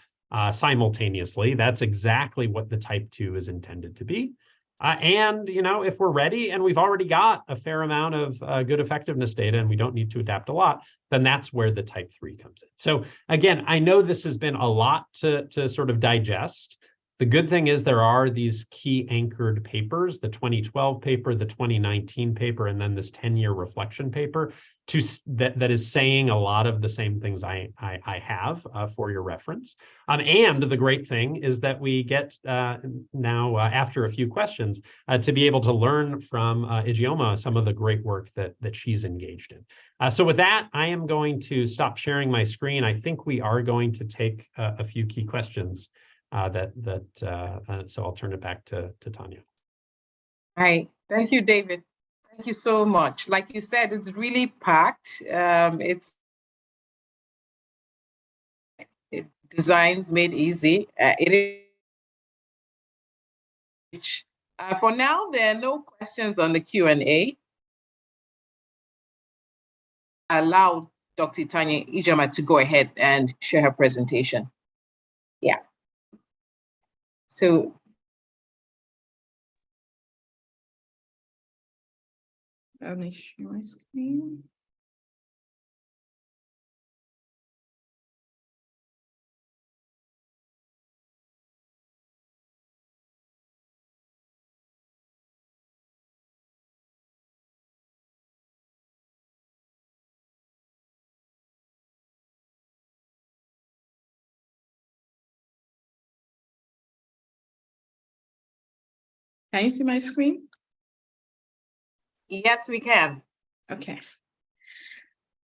A: simultaneously, that's exactly what the type 2 is intended to be. And if we're ready and we've already got a fair amount of good effectiveness data and we don't need to adapt a lot, then that's where the type 3 comes in. So again, I know this has been a lot to sort of digest. The good thing is there are these key anchored papers, the 2012 paper, the 2019 paper, and then this 10-year reflection paper that is saying a lot of the same things I have for your reference. And the great thing is that we get now, after a few questions, to be able to learn from Ijeoma some of the great work that she's engaged in. So with that, I am going to stop sharing my screen. I think we are going to take a few key questions. So I'll turn it back to Tanya.
B: All right. Thank you, David. Thank you so much. Like you said, it's really packed. Designs made easy. For now, there are no questions on the Q&A. Allow Dr. Tanya Ijeoma to go ahead and share her presentation. Yeah. So
C: Let me share my screen. Can you see my screen?
B: Yes, we can.
C: Okay.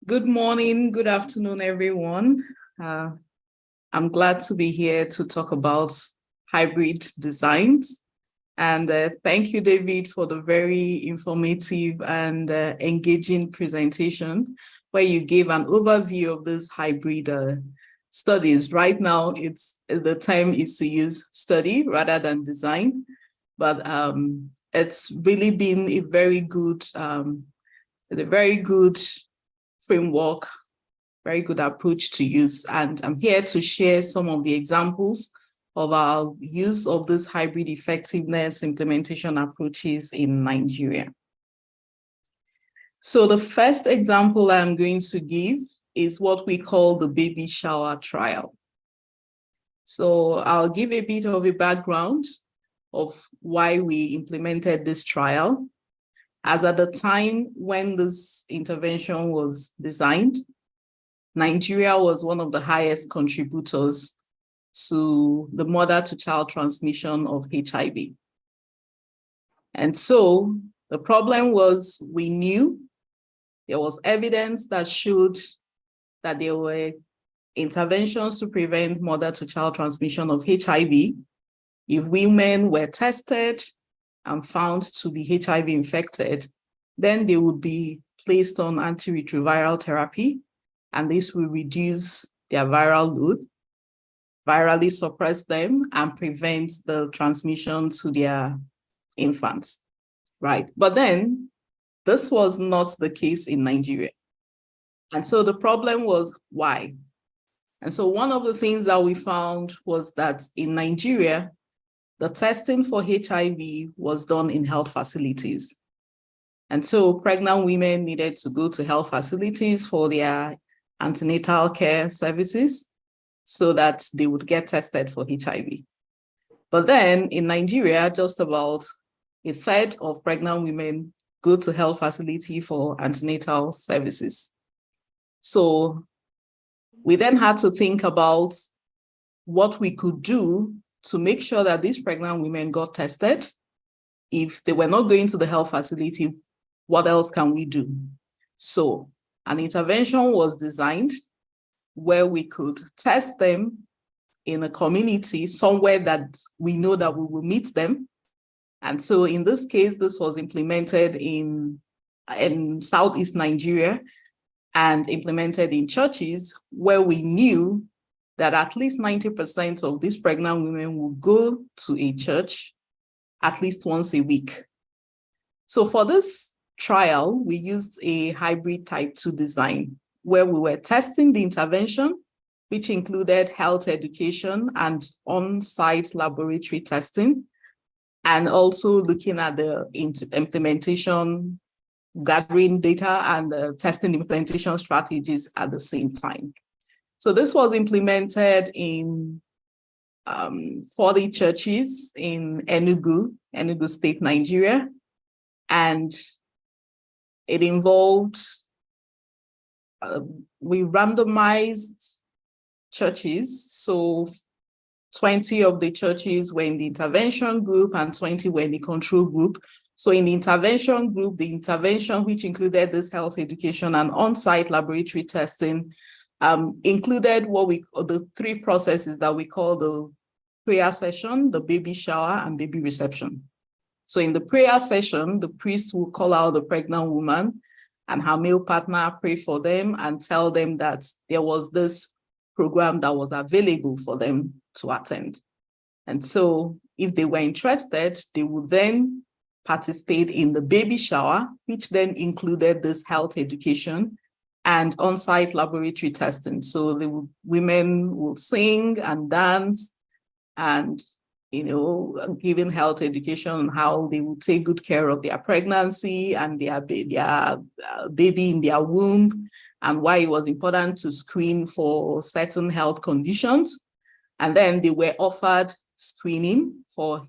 C: Good morning, good afternoon, everyone. I'm glad to be here to talk about hybrid designs. And thank you, David, for the very informative and engaging presentation where you gave an overview of this hybrid studies. Right now, the time is to use study rather than design, but it's really been a very good framework, very good approach to use. And I'm here to share some of the examples of our use of this hybrid effectiveness implementation approaches in Nigeria. So the first example I'm going to give is what we call the baby shower trial. So I'll give a bit of a background of why we implemented this trial. As at the time when this intervention was designed, Nigeria was one of the highest contributors to the mother-to-child transmission of HIV. And so the problem was we knew there was evidence that showed that there were interventions to prevent mother-to-child transmission of HIV. If women were tested and found to be HIV infected, then they would be placed on antiretroviral therapy, and this will reduce their viral load, virally suppress them, and prevent the transmission to their infants, right? But then this was not the case in Nigeria. And so the problem was why? And so one of the things that we found was that in Nigeria, the testing for HIV was done in health facilities. And so pregnant women needed to go to health facilities for their antenatal care services so that they would get tested for HIV. But then in Nigeria, just about a third of pregnant women go to health facility for antenatal services. So we then had to think about what we could do to make sure that these pregnant women got tested. If they were not going to the health facility, what else can we do? So an intervention was designed where we could test them in a community somewhere that we know that we will meet them. And so in this case, this was implemented in Southeast Nigeria and implemented in churches where we knew that at least 90% of these pregnant women will go to a church at least once a week. So for this trial, we used a hybrid type 2 design where we were testing the intervention, which included health education and on-site laboratory testing, and also looking at the implementation, gathering data and testing implementation strategies at the same time. So this was implemented in 40 churches in Enugu State, Nigeria. And it involved, we randomized churches. So 20 of the churches were in the intervention group and 20 were in the control group. So in the intervention group, the intervention, which included this health education and on-site laboratory testing, included the three processes that we call the prayer session, the baby shower, and baby reception. So in the prayer session, the priest will call out the pregnant woman and her male partner, pray for them and tell them that there was this program that was available for them to attend. And so if they were interested, they would then participate in the baby shower, which then included this health education and on-site laboratory testing. So the women will sing and dance and giving health education on how they will take good care of their pregnancy and their baby in their womb, and why it was important to screen for certain health conditions. And then they were offered screening for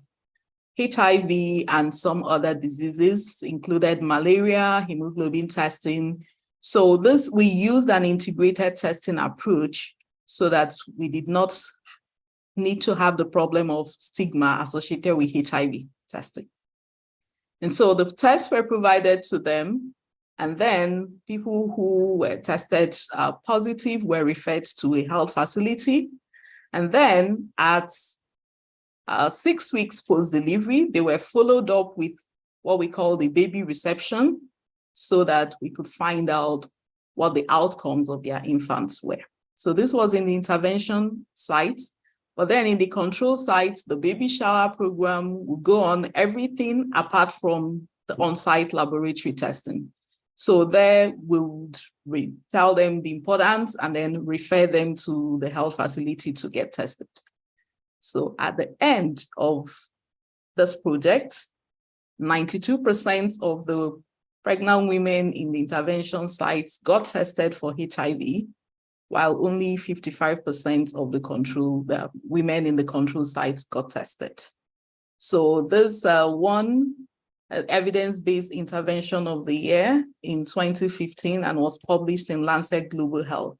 C: HIV and some other diseases, included malaria, hemoglobin testing. So we used an integrated testing approach so that we did not need to have the problem of stigma associated with HIV testing. And so the tests were provided to them, and then people who were tested positive were referred to a health facility. And then at 6 weeks post-delivery, they were followed up with what we call the baby reception, so that we could find out what the outcomes of their infants were. So this was in the intervention site. But then in the control sites, the baby shower program will go on everything apart from the on-site laboratory testing. So there we would tell them the importance and then refer them to the health facility to get tested. So at the end of this project, 92% of the pregnant women in the intervention sites got tested for HIV, while only 55% of the women in the control sites got tested. So this one evidence-based intervention of the year in 2015 and was published in Lancet Global Health.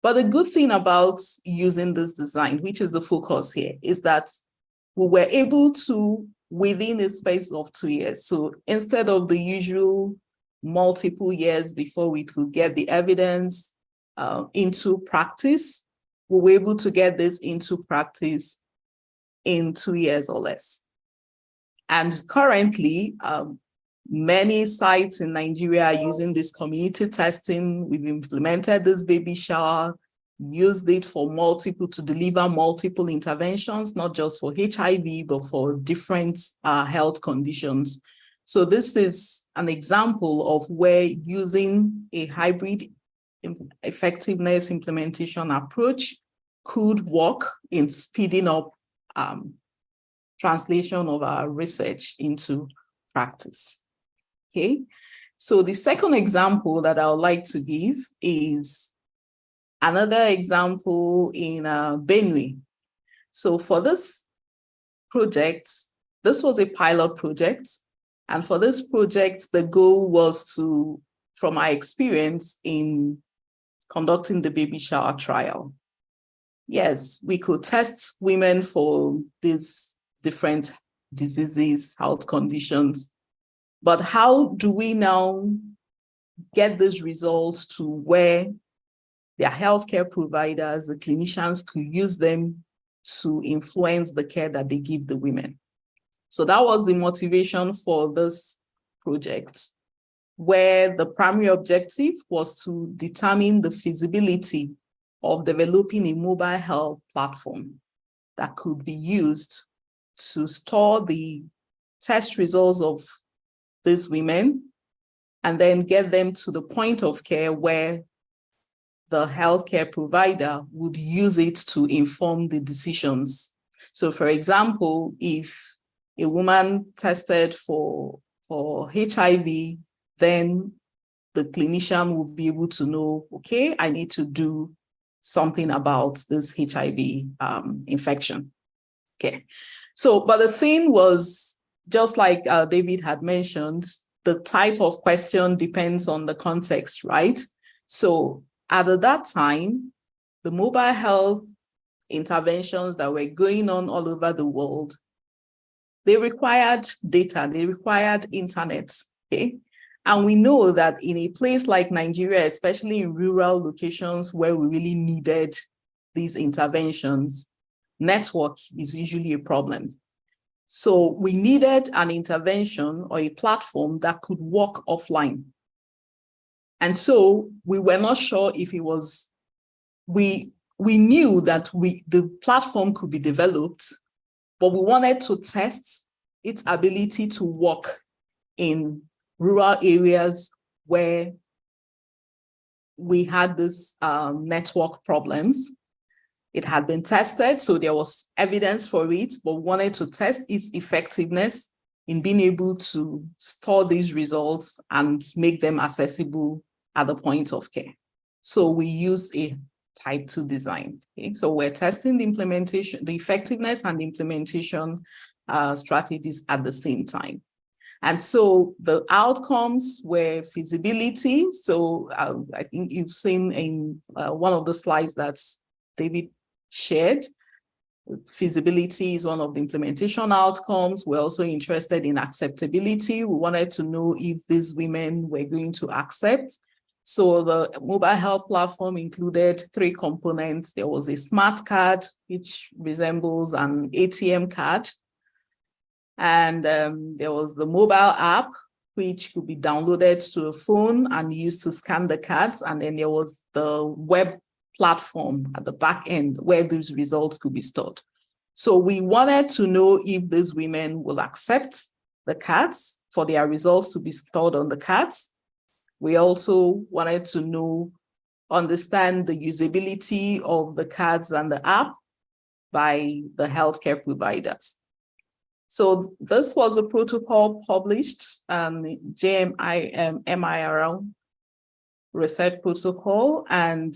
C: But the good thing about using this design, which is the focus here, is that we were able to, within a space of 2 years, so instead of the usual multiple years before we could get the evidence into practice, we were able to get this into practice in 2 years or less. And currently, many sites in Nigeria are using this community testing. We've implemented this baby shower, used it to deliver multiple interventions, not just for HIV, but for different health conditions. So this is an example of where using a hybrid effectiveness implementation approach could work in speeding up translation of our research into practice. Okay, so the second example that I would like to give is another example in Benue. So for this project, this was a pilot project. And for this project, the goal was to, from my experience in conducting the baby shower trial, yes, we could test women for these different diseases, health conditions. But how do we now get these results to where their healthcare providers, the clinicians, could use them to influence the care that they give the women? So that was the motivation for this project, where the primary objective was to determine the feasibility of developing a mobile health platform that could be used to store the test results of these women and then get them to the point of care where the healthcare provider would use it to inform the decisions. So for example, if a woman tested for HIV, then the clinician will be able to know, okay, I need to do something about this HIV infection. Okay, so, but the thing was, just like David had mentioned, the type of question depends on the context, right? So at that time, the mobile health interventions that were going on all over the world, they required data, they required internet, okay? And we know that in a place like Nigeria, especially in rural locations where we really needed these interventions, network is usually a problem. So we needed an intervention or a platform that could work offline. And so we were not sure if it was, we knew that the platform could be developed, but we wanted to test its ability to work in rural areas where we had this network problems. It had been tested, so there was evidence for it, but wanted to test its effectiveness in being able to store these results and make them accessible at the point of care. So we use a type 2 design. Okay? So we're testing the implementation, the effectiveness and implementation strategies at the same time. And so the outcomes were feasibility. So I think you've seen in one of the slides that David shared, feasibility is one of the implementation outcomes. We're also interested in acceptability. We wanted to know if these women were going to accept. So the mobile health platform included 3 components. There was a smart card, which resembles an ATM card. And there was the mobile app, which could be downloaded to a phone and used to scan the cards. And then there was the web platform at the back end where those results could be stored. So we wanted to know if these women will accept the cards for their results to be stored on the cards. We also wanted to understand the usability of the cards and the app by the healthcare providers. So this was a protocol published, JMIRL research protocol, and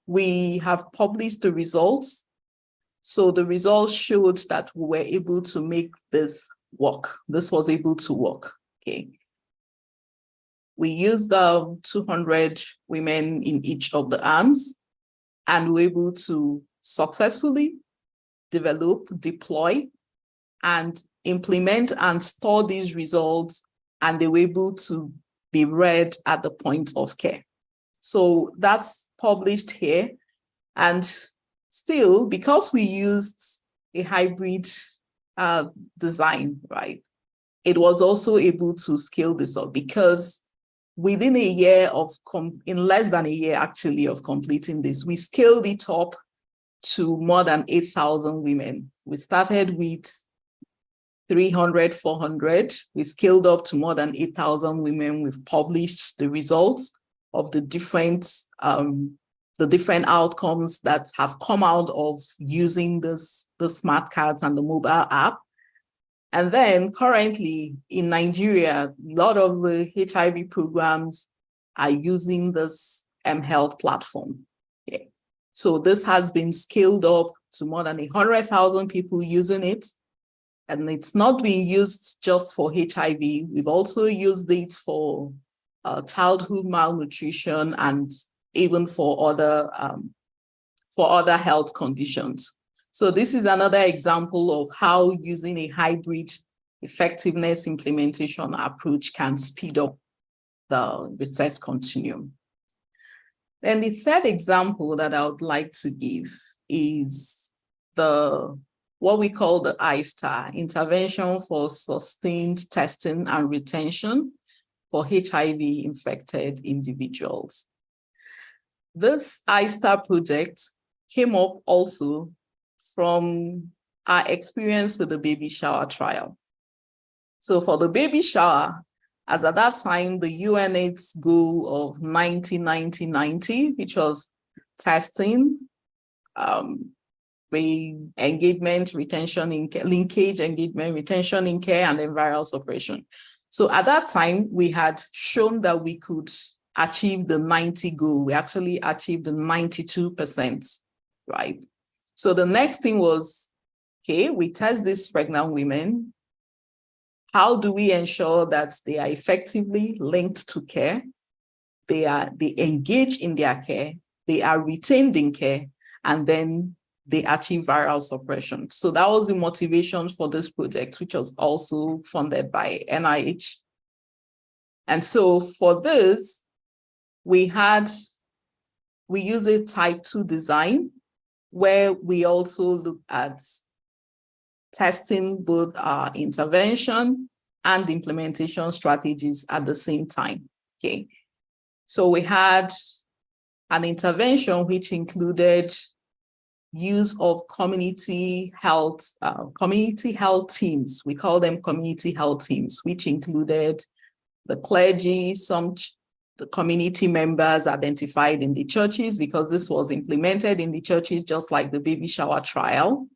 C: we have published the results. So the results showed that we were able to make this work. This was able to work, okay. We used 200 women in each of the arms, and we were able to successfully develop, deploy, and implement and store these results, and they were able to be read at the point of care. So that's published here. And still, because we used a hybrid design, right, it was also able to scale this up, because within a year in less than a year actually of completing this, we scaled it up to more than 8,000 women. We started with 300, 400. We scaled up to more than 8,000 women. We've published the results of the different outcomes that have come out of using the smart cards and the mobile app. And then currently in Nigeria, a lot of the HIV programs are using this mHealth platform. Okay. So this has been scaled up to more than 100,000 people using it. And it's not being used just for HIV. We've also used it for childhood malnutrition and even for other health conditions. So this is another example of how using a hybrid effectiveness implementation approach can speed up the research continuum. Then the third example that I would like to give is what we call the ISTAR, Intervention for Sustained Testing and Retention for HIV-infected individuals. This ISTAR project came up also from our experience with the baby shower trial. So for the baby shower, as at that time, the UNAIDS goal of 90-90-90, which was testing, engagement, retention in care, linkage, engagement, retention in care, and then viral suppression. So at that time, we had shown that we could achieve the 90 goal. We actually achieved the 92%, right? So the next thing was, okay, we test these pregnant women. How do we ensure that they are effectively linked to care? They engage in their care, they are retained in care, and then they achieve viral suppression. So that was the motivation for this project, which was also funded by NIH. And so for this, we use a type 2 design where we also look at testing both our intervention and implementation strategies at the same time. Okay. So we had an intervention which included use of community health teams. We call them community health teams, which included the clergy, some the community members identified in the churches, because this was implemented in the churches, just like the baby shower trial.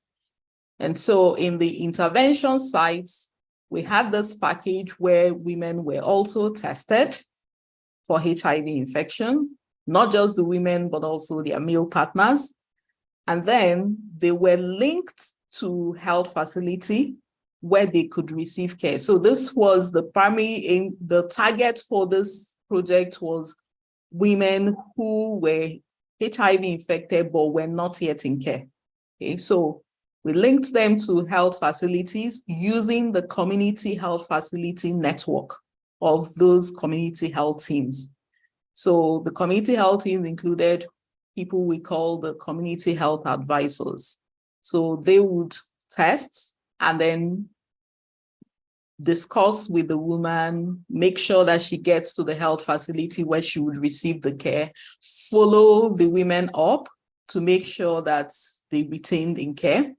C: And so in the intervention sites, we had this package where women were also tested for HIV infection, not just the women, but also their male partners. And then they were linked to health facility where they could receive care. So this was the primary aim. The target for this project was women who were HIV infected but were not yet in care. Okay, so we linked them to health facilities using the community health facility network of those community health teams. So the community health teams included people we call the community health advisors. So they would test and then discuss with the woman, make sure that she gets to the health facility where she would receive the care, follow the women up to make sure that they retained in care.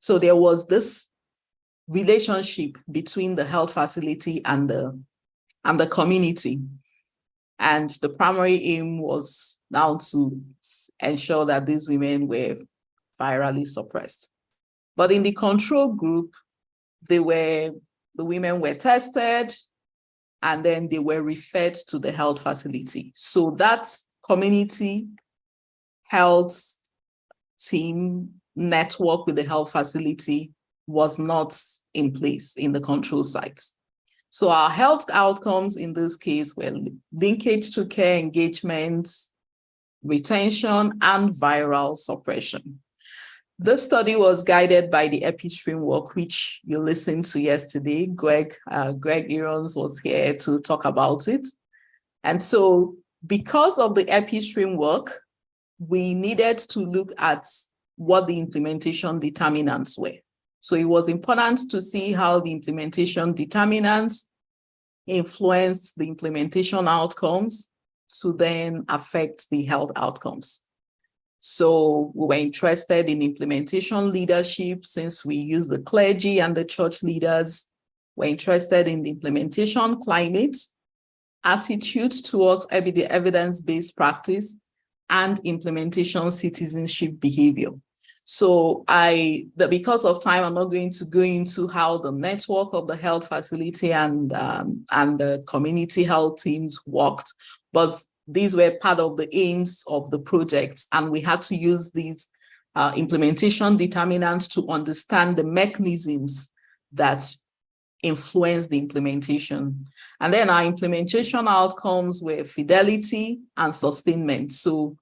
C: So there was this relationship between the health facility and the community. And the primary aim was now to ensure that these women were virally suppressed. But in the control group, the women were tested and then they were referred to the health facility. So that community health team network with the health facility was not in place in the control sites. So our health outcomes in this case were linkage to care engagement, retention, and viral suppression. This study was guided by the EPIS framework, which you listened to yesterday. Greg Irons was here to talk about it. And so because of the EPIS framework, we needed to look at what the implementation determinants were. So it was important to see how the implementation determinants influenced the implementation outcomes to then affect the health outcomes. So we were interested in implementation leadership since we use the clergy and the church leaders. We're interested in the implementation climate, attitudes towards evidence-based practice, and implementation citizenship behavior. So because of time, I'm not going to go into how the network of the health facility and the community health teams worked, but these were part of the aims of the project, and we had to use these implementation determinants to understand the mechanisms that influence the implementation. And then our implementation outcomes were fidelity and sustainment. So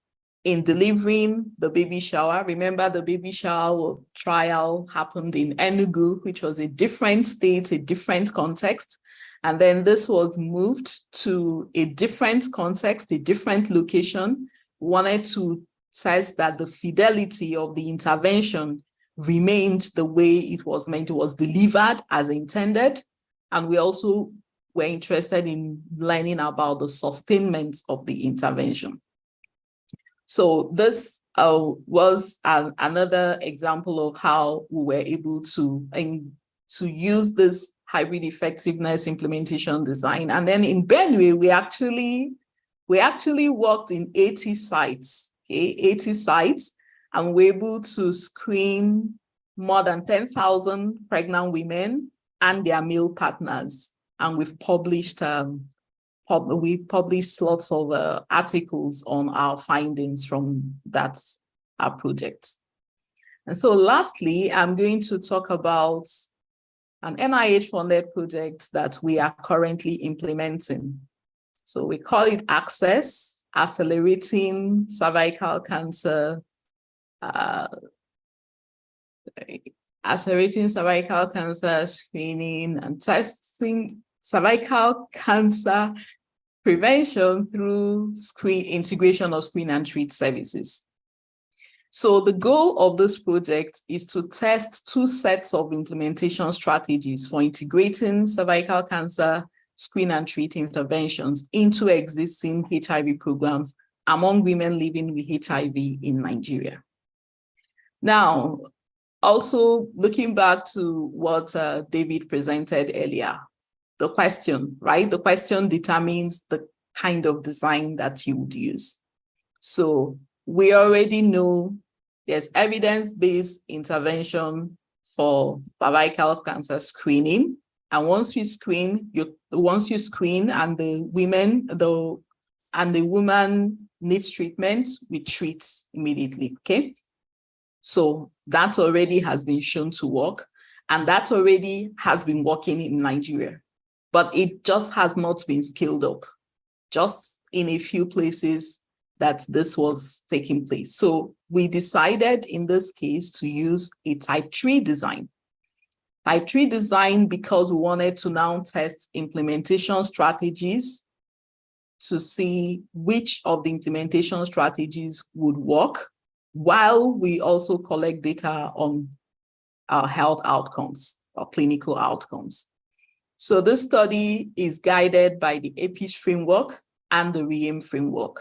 C: in delivering the baby shower, remember the baby shower trial happened in Enugu, which was a different state, a different context. And then this was moved to a different context, a different location. We wanted to test that the fidelity of the intervention remained the way it was meant, it was delivered as intended. And we also were interested in learning about the sustainment of the intervention. So this was another example of how we were able to use this hybrid effectiveness implementation design. And then in Benue, we actually worked in 80 sites, okay, 80 sites, and we're able to screen more than 10,000 pregnant women and their male partners. And we've published lots of articles on our findings from that project. And so lastly, I'm going to talk about an NIH-funded project that we are currently implementing. So we call it ACCESS, Accelerating Cervical Cancer, Accelerating Cervical Cancer Screening and Testing, Cervical Cancer Prevention through integration of screen and treat services. So the goal of this project is to test two sets of implementation strategies for integrating cervical cancer screen and treat interventions into existing HIV programs among women living with HIV in Nigeria. Now, also looking back to what David presented earlier, the question, right? The question determines the kind of design that you would use. So we already know there's evidence-based intervention for cervical cancer screening. And once you screen, and the woman needs treatment, we treat immediately. Okay. So that already has been shown to work, and that already has been working in Nigeria, but it just has not been scaled up, just in a few places that this was taking place. So we decided in this case to use a type 3 design. Type 3 design because we wanted to now test implementation strategies to see which of the implementation strategies would work, while we also collect data on our health outcomes or clinical outcomes. So this study is guided by the EPIS framework and the REAM framework.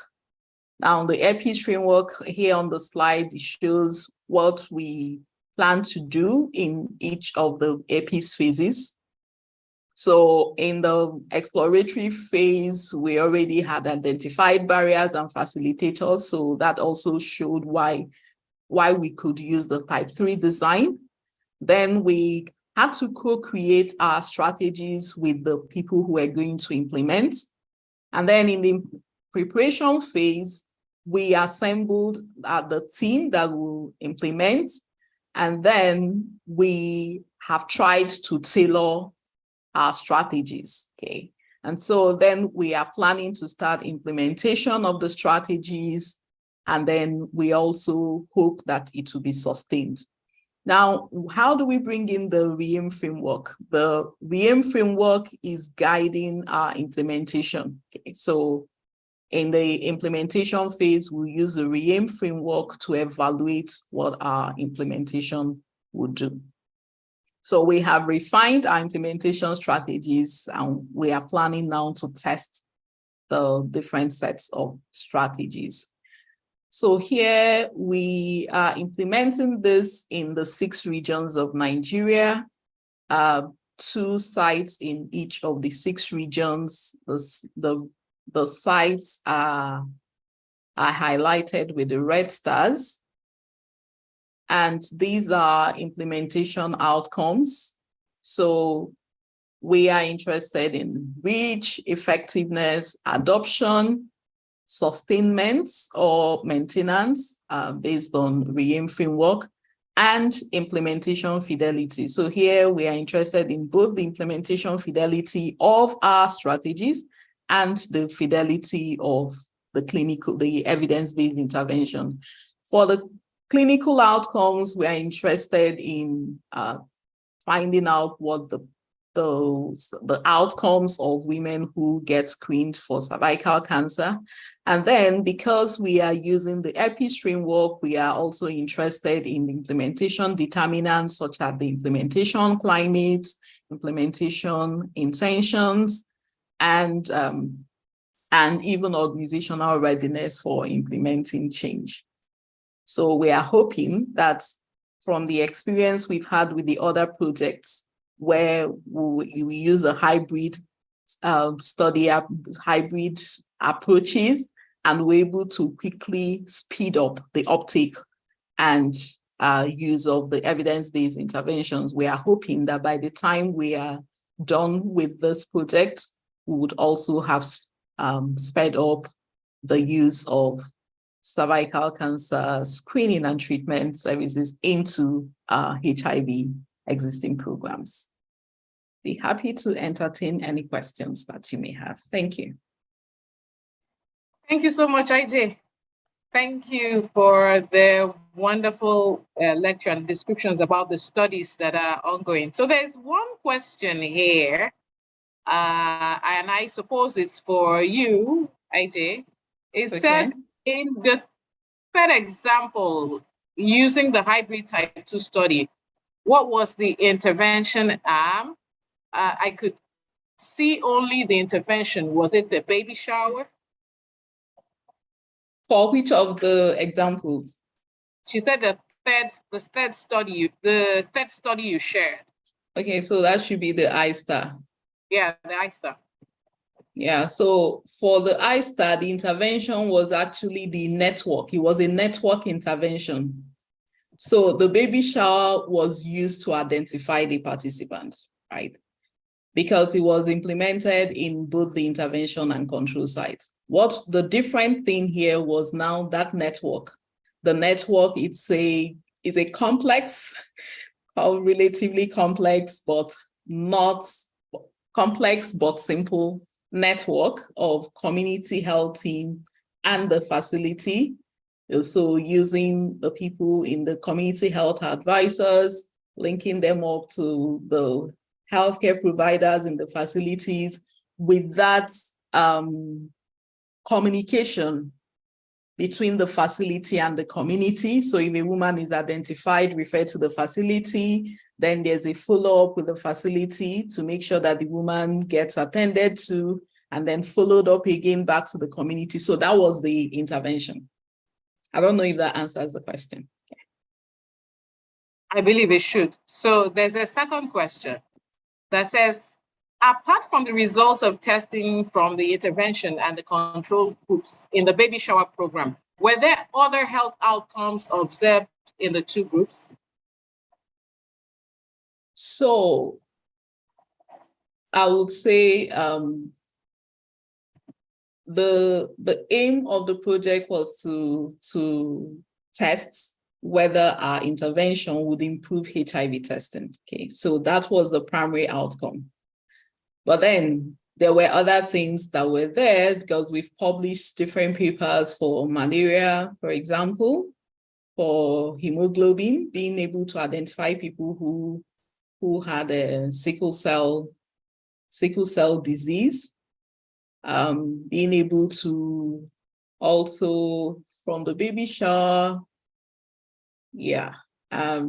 C: Now, the EPIS framework here on the slide shows what we plan to do in each of the EPIS phases. So in the exploratory phase, we already had identified barriers and facilitators. So that also showed why we could use the type 3 design. Then we had to co-create our strategies with the people who are going to implement. And then in the preparation phase, we assembled the team that will implement. And then we have tried to tailor our strategies, okay? And so then we are planning to start implementation of the strategies, and then we also hope that it will be sustained. Now, how do we bring in the REAM framework? The REAM framework is guiding our implementation, okay? So in the implementation phase, we'll use the REAM framework to evaluate what our implementation would do. So we have refined our implementation strategies, and we are planning now to test the different sets of strategies. So here we are implementing this in the 6 regions of Nigeria, 2 sites in each of the 6 regions. The sites are highlighted with the red stars. And these are implementation outcomes. So we are interested in reach, effectiveness, adoption, sustainment or maintenance based on REAM framework, and implementation fidelity. So here we are interested in both the implementation fidelity of our strategies and the fidelity of the evidence-based intervention. For the clinical outcomes, we are interested in finding out what the outcomes of women who get screened for cervical cancer. And then because we are using the EPIS framework, we are also interested in implementation determinants such as the implementation climate, implementation intentions, and even organizational readiness for implementing change. So we are hoping that from the experience we've had with the other projects where we use the hybrid hybrid approaches, and we're able to quickly speed up the uptake and use of the evidence-based interventions, we are hoping that by the time we are done with this project, we would also have sped up the use of cervical cancer screening and treatment services into HIV existing programs. Be happy to entertain any questions that you may have. Thank you.
B: Thank you so much, IJ. Thank you for the wonderful lecture and descriptions about the studies that are ongoing. So there's one question here, and I suppose it's for you, IJ. It says, in the third example, using the hybrid type 2 study, what was the intervention arm? I could see only the intervention. Was it the baby shower?
C: For which of the examples?
B: She said the third study you shared.
C: Okay, so that should be the ISTAR.
B: Yeah, the ISTAR.
C: Yeah, so for the ISTAR, the intervention was actually the network. It was a network intervention. So the baby shower was used to identify the participants, right? Because it was implemented in both the intervention and control sites. What the different thing here was now that network. The network, it's a complex, relatively complex, but not complex, but simple network of community health team and the facility. So using the people in the community health advisors, linking them up to the healthcare providers in the facilities with that communication between the facility and the community. So if a woman is identified, referred to the facility, then there's a follow-up with the facility to make sure that the woman gets attended to and then followed up again back to the community. So that was the intervention. I don't know if that answers the question.
B: I believe it should. So there's a second question that says, apart from the results of testing from the intervention and the control groups in the baby shower program, were there other health outcomes observed in the two groups?
C: So I would say the aim of the project was to test whether our intervention would improve HIV testing. Okay, so that was the primary outcome. But then there were other things that were there because we've published different papers for malaria, for example, for hemoglobin, being able to identify people who had a sickle cell disease, being able to also from the baby shower. Yeah, I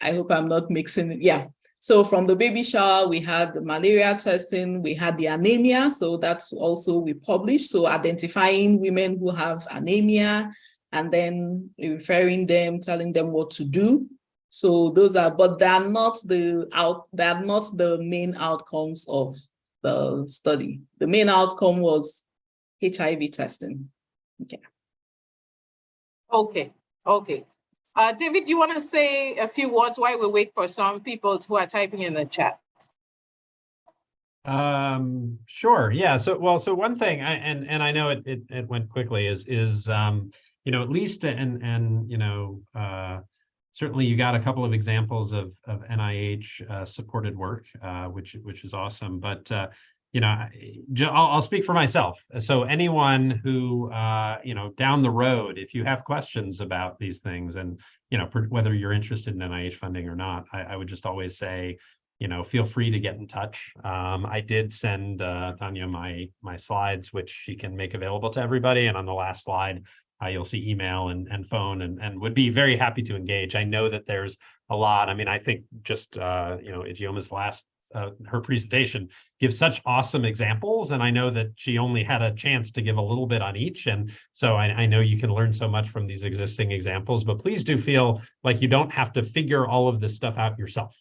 C: hope I'm not mixing it. Yeah. So from the baby shower, we had the malaria testing, we had the anemia. So that's also we published. So identifying women who have anemia and then referring them, telling them what to do. So those are, but they're not the main outcomes of the study. The main outcome was HIV testing. Okay.
B: Okay. David, do you want to say a few words while we wait for some people who are typing in the chat?
A: Sure. Yeah. So one thing, and I know it went quickly is at least certainly you got a couple of examples of NIH supported work, which is awesome. But I'll speak for myself. So anyone who down the road, if you have questions about these things, and whether you're interested in NIH funding or not, I would just always say, feel free to get in touch. I did send Tanya my slides, which she can make available to everybody. And on the last slide, you'll see email and phone, and would be very happy to engage. I know that there's a lot. I mean, I think just Idioma's last her presentation gives such awesome examples, and I know that she only had a chance to give a little bit on each, and so I know you can learn so much from these existing examples. But please do feel like you don't have to figure all of this stuff out yourself.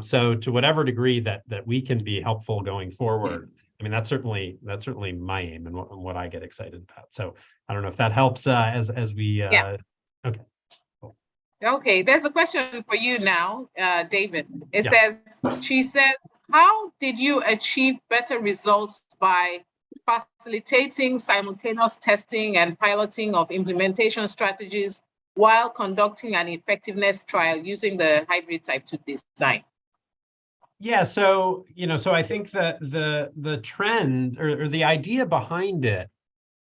A: So to whatever degree that we can be helpful going forward, I mean, that's certainly my aim and what I get excited about. So I don't know if that helps as we
B: yeah.
A: Okay.
B: Okay, there's a question for you now, David. She says, how did you achieve better results by facilitating simultaneous testing and piloting of implementation strategies while conducting an effectiveness trial using the hybrid type 2 design?
A: Yeah, so I think that the trend or the idea behind it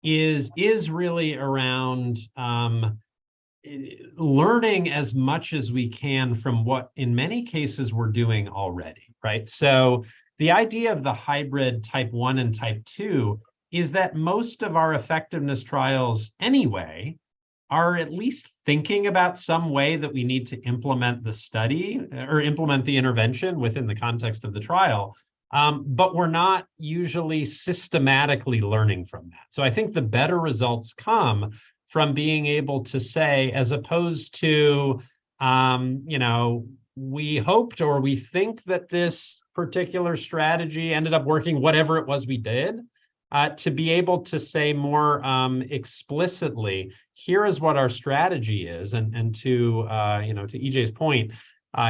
A: is really around learning as much as we can from what in many cases we're doing already, right? So the idea of the hybrid type 1 and type 2 is that most of our effectiveness trials anyway are at least thinking about some way that we need to implement the study or implement the intervention within the context of the trial. But we're not usually systematically learning from that. So I think the better results come from being able to say, as opposed to, we hoped or we think that this particular strategy ended up working, whatever it was we did. to be able to say more explicitly, here is what our strategy is, and to to EJ's point,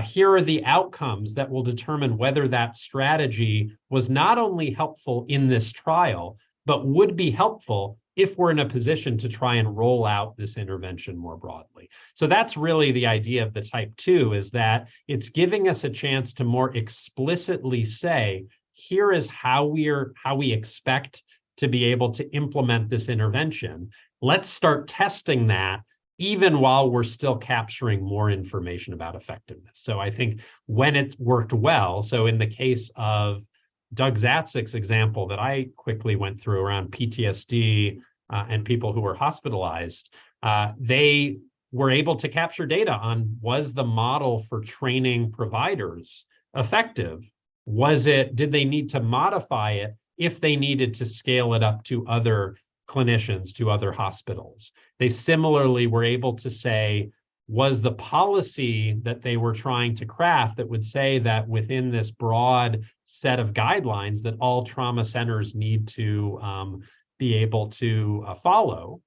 A: here are the outcomes that will determine whether that strategy was not only helpful in this trial, but would be helpful if we're in a position to try and roll out this intervention more broadly. So that's really the idea of the type 2, is that it's giving us a chance to more explicitly say, here is how we expect to be able to implement this intervention. Let's start testing that even while we're still capturing more information about effectiveness. So I think when it's worked well, so in the case of Doug Zatzik's example that I quickly went through around PTSD and people who were hospitalized, they were able to capture data on, was the model for training providers effective? Did they need to modify it if they needed to scale it up to other clinicians, to other hospitals? They similarly were able to say, was the policy that they were trying to craft that would say that within this broad set of guidelines that all trauma centers need to be able to follow,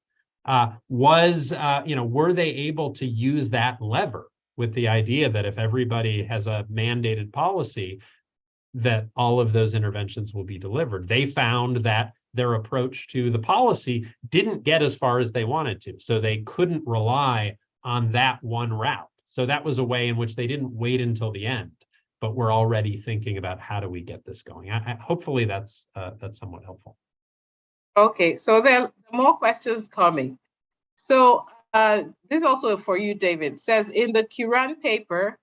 A: were they able to use that lever with the idea that if everybody has a mandated policy, that all of those interventions will be delivered? They found that their approach to the policy didn't get as far as they wanted to, so they couldn't rely on that one route. So that was a way in which they didn't wait until the end, but we're already thinking about how do we get this going. Hopefully that's somewhat helpful.
B: Okay, so there are more questions coming. So this is also for you, David. It says in the Curran paper,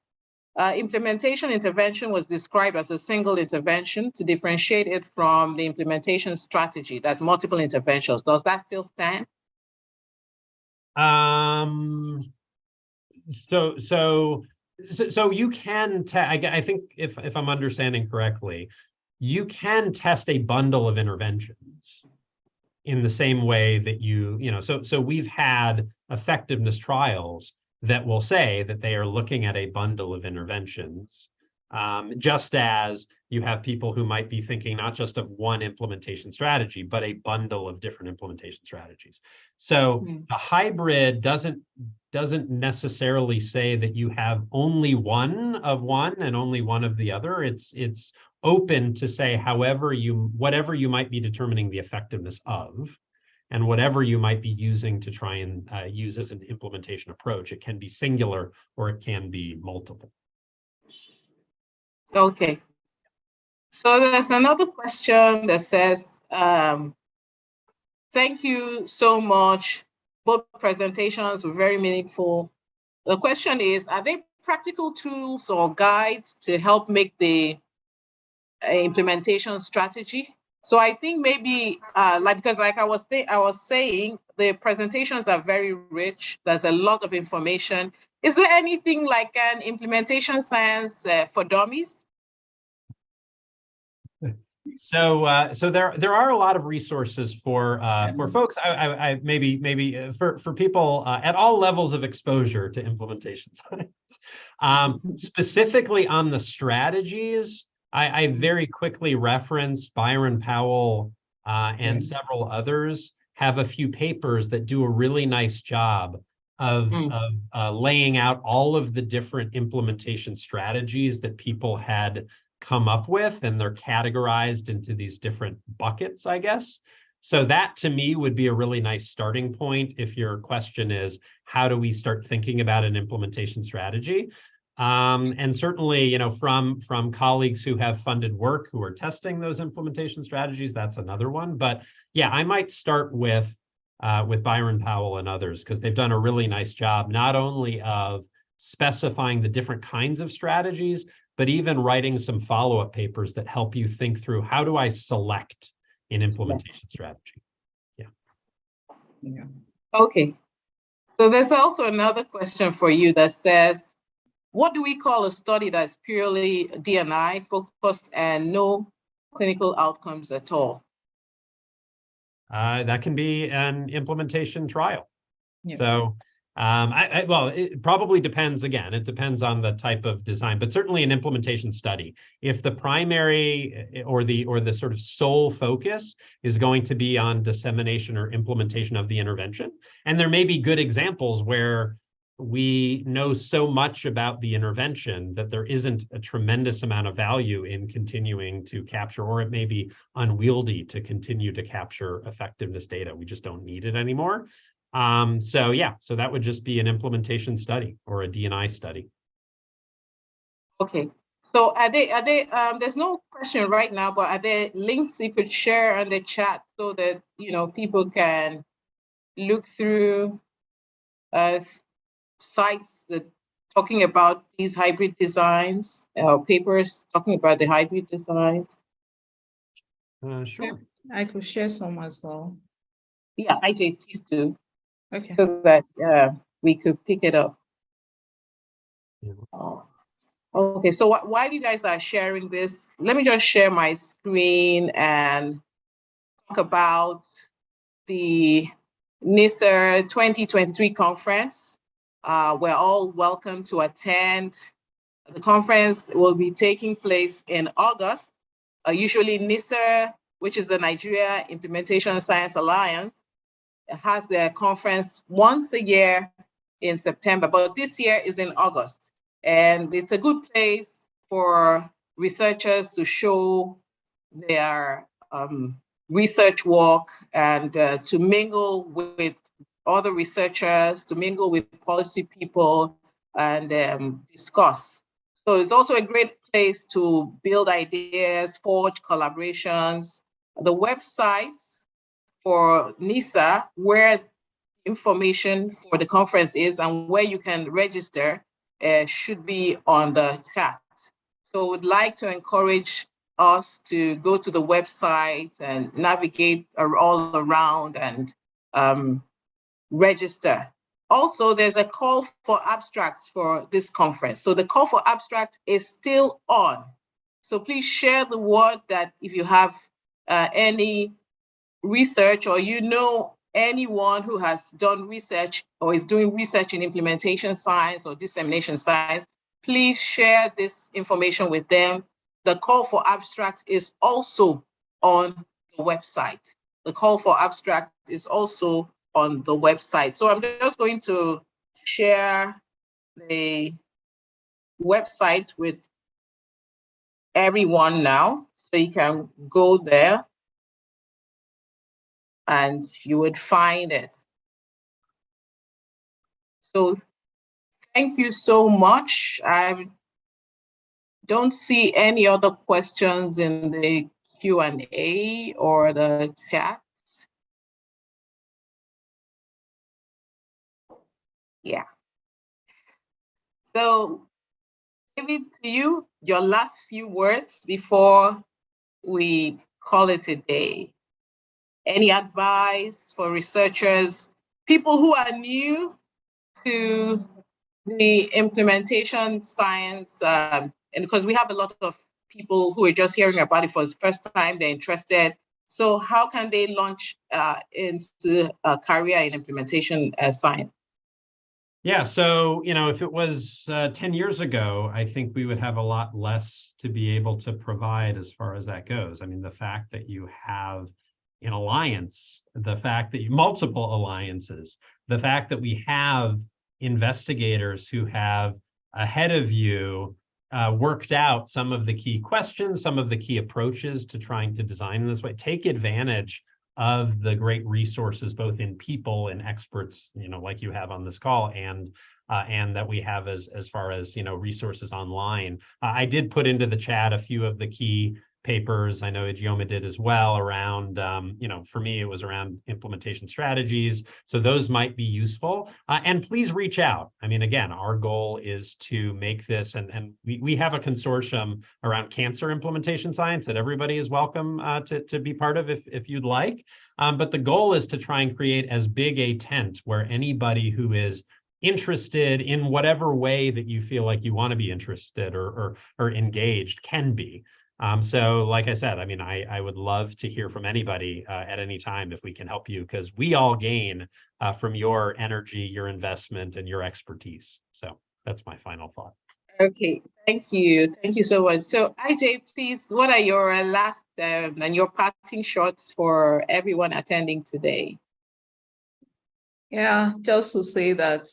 B: implementation intervention was described as a single intervention to differentiate it from the implementation strategy that's multiple interventions. Does that still stand?
A: So you can I think if I'm understanding correctly, you can test a bundle of interventions in the same way that so we've had effectiveness trials that will say that they are looking at a bundle of interventions, just as you have people who might be thinking not just of one implementation strategy, but a bundle of different implementation strategies. So a hybrid doesn't necessarily say that you have only one of one and only one of the other. It's open to say whatever you might be determining the effectiveness of, and whatever you might be using to try and use as an implementation approach. It can be singular or it can be multiple.
B: Okay. So there's another question that says, thank you so much. Both presentations were very meaningful. The question is, are there practical tools or guides to help make the implementation strategy? So I think maybe, because I was saying, the presentations are very rich. There's a lot of information. Is there anything like an implementation science for dummies?
A: So there are a lot of resources for folks. I maybe for people at all levels of exposure to implementation science. Specifically on the strategies, I very quickly reference Byron Powell and several others have a few papers that do a really nice job of laying out all of the different implementation strategies that people had come up with, and they're categorized into these different buckets, I guess. So that to me would be a really nice starting point if your question is, how do we start thinking about an implementation strategy? And certainly, from colleagues who have funded work who are testing those implementation strategies, that's another one. But yeah, I might start with Byron Powell and others, because they've done a really nice job, not only of specifying the different kinds of strategies, but even writing some follow-up papers that help you think through, how do I select an implementation strategy? Yeah.
B: Okay. So there's also another question for you that says, what do we call a study that's purely D&I focused and no clinical outcomes at all?
A: That can be an implementation trial. Yeah. So Well, it probably depends. Again, it depends on the type of design, but certainly an implementation study. If the primary or the sort of sole focus is going to be on dissemination or implementation of the intervention, and there may be good examples where we know so much about the intervention that there isn't a tremendous amount of value in continuing to capture, or it may be unwieldy to continue to capture effectiveness data. We just don't need it anymore. So yeah, so that would just be an implementation study or a D&I study.
B: Okay. So there's no question right now, but are there links you could share on the chat so that, people can look through sites that talking about these hybrid designs, papers talking about the hybrid designs?
A: Sure.
C: I could share some as well.
B: Yeah, IJ, please do.
C: Okay.
B: So that we could pick it up.
A: Yeah.
B: Okay, so while you guys are sharing this, let me just share my screen and talk about the NISA 2023 conference. We're all welcome to attend. The conference will be taking place in August. Usually NISA, which is the Nigeria Implementation Science Alliance, has their conference once a year in September, but this year is in August. And it's a good place for researchers to show their research work and to mingle with other researchers, to mingle with policy people and discuss. So it's also a great place to build ideas, forge collaborations. The website for NISA, where information for the conference is and where you can register, should be on the chat. So would like to encourage us to go to the website and navigate all around and register. Also, there's a call for abstracts for this conference. So the call for abstract is still on. So please share the word that if you have any research or anyone who has done research or is doing research in implementation science or dissemination science, please share this information with them. The call for abstract is also on the website. The call for abstract is also on the website. So I'm just going to share the website with everyone now, so you can go there and you would find it. So thank you so much. I don't see any other questions in the Q&A or the chat. Yeah. So David, to you, your last few words before we call it a day. Any advice for researchers, people who are new to the implementation science, and because we have a lot of people who are just hearing about it for the first time, they're interested. So how can they launch into a career in implementation science?
A: Yeah, so, if it was 10 years ago, I think we would have a lot less to be able to provide as far as that goes. I mean, the fact that you have an alliance, the fact that multiple alliances, the fact that we have investigators who have ahead of you worked out some of the key questions, some of the key approaches to trying to design in this way. Take advantage of the great resources, both in people and experts, like you have on this call, and that we have as far as resources online. I did put into the chat a few of the key papers. I know Ijeoma did as well around, for me, it was around implementation strategies. So those might be useful. And please reach out. I mean, again, our goal is to make this, and we have a consortium around cancer implementation science that everybody is welcome to be part of if you'd like. But the goal is to try and create as big a tent where anybody who is interested in whatever way that you feel like you want to be interested or engaged can be. So like I said, I mean, I would love to hear from anybody at any time if we can help you, because we all gain from your energy, your investment, and your expertise. So that's my final thought.
B: Okay, thank you. Thank you so much. So IJ, please, what are your last and your parting shots for everyone attending today?
C: Yeah, just to say that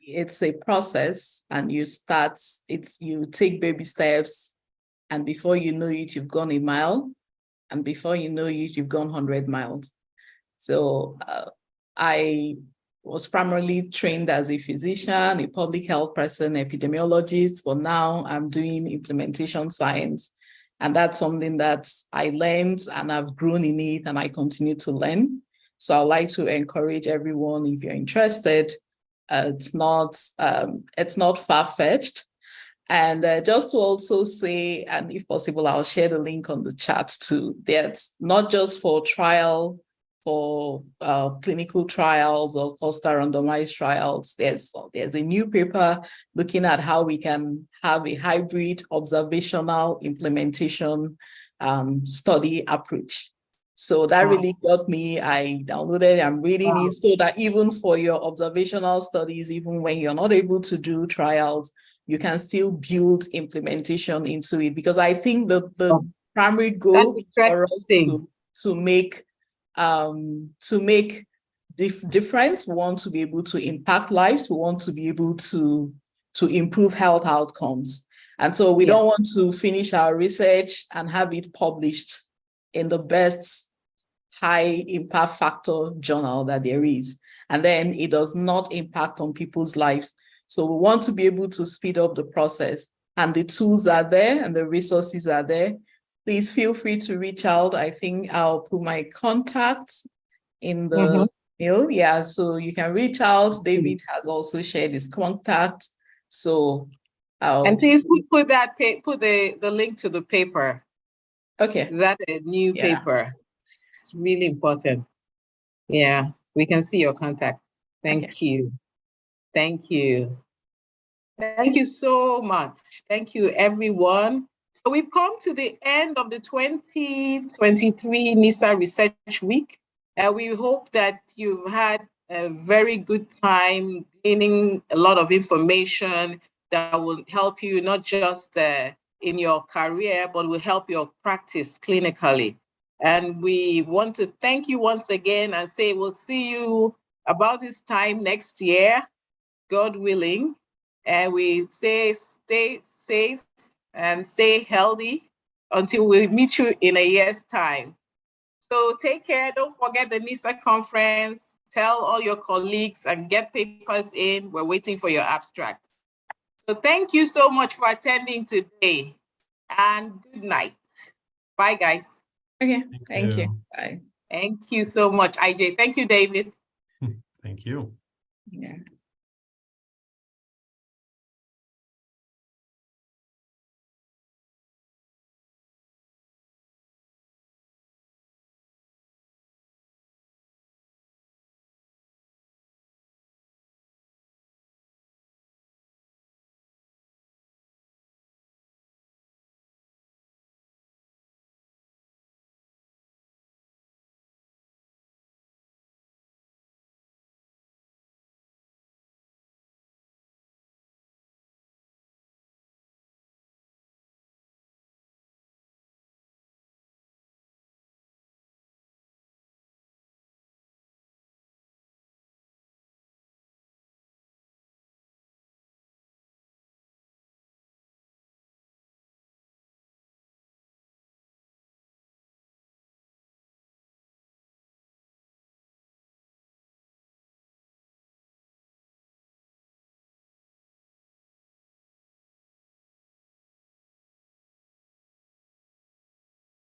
C: it's a process, and you take baby steps, and before you know it, you've gone a mile, and before you know it, you've gone 100 miles. So I was primarily trained as a physician, a public health person, epidemiologist, but now I'm doing implementation science. And that's something that I learned, and I've grown in it, and I continue to learn. So I'd like to encourage everyone, if you're interested, it's not far-fetched. And just to also say, and if possible, I'll share the link on the chat too. That's not just for clinical trials or cluster randomized trials. There's a new paper looking at how we can have a hybrid observational implementation study approach. So that really got me. I downloaded it, I'm reading it, so that even for your observational studies, even when you're not able to do trials, you can still build implementation into it. Because I think the primary goal is for us to make difference. We want to be able to impact lives. We want to be able to improve health outcomes. And so we don't want to finish our research and have it published in the best high impact factor journal that there is, and then it does not impact on people's lives. So we want to be able to speed up the process, and the tools are there and the resources are there. Please feel free to reach out. I think I'll put my contacts in the mail. Yeah, so you can reach out. David has also shared his contact. So
B: and please put the link to the paper.
C: Okay.
B: That's a new paper. It's really important. Yeah, we can see your contact. Thank you. Thank you. Thank you so much. Thank you, everyone. So we've come to the end of the 2023 NISA Research Week. We hope that you've had a very good time gaining a lot of information that will help you not just in your career, but will help your practice clinically. And we want to thank you once again and say we'll see you about this time next year, God willing. And we say stay safe and stay healthy until we meet you in a year's time. So take care. Don't forget the NISA conference. Tell all your colleagues and get papers in. We're waiting for your abstract. So thank you so much for attending today, and good night. Bye, guys.
C: Okay, thank you. Bye.
B: Thank you so much, IJ. Thank you, David.
A: Thank you.
C: Yeah.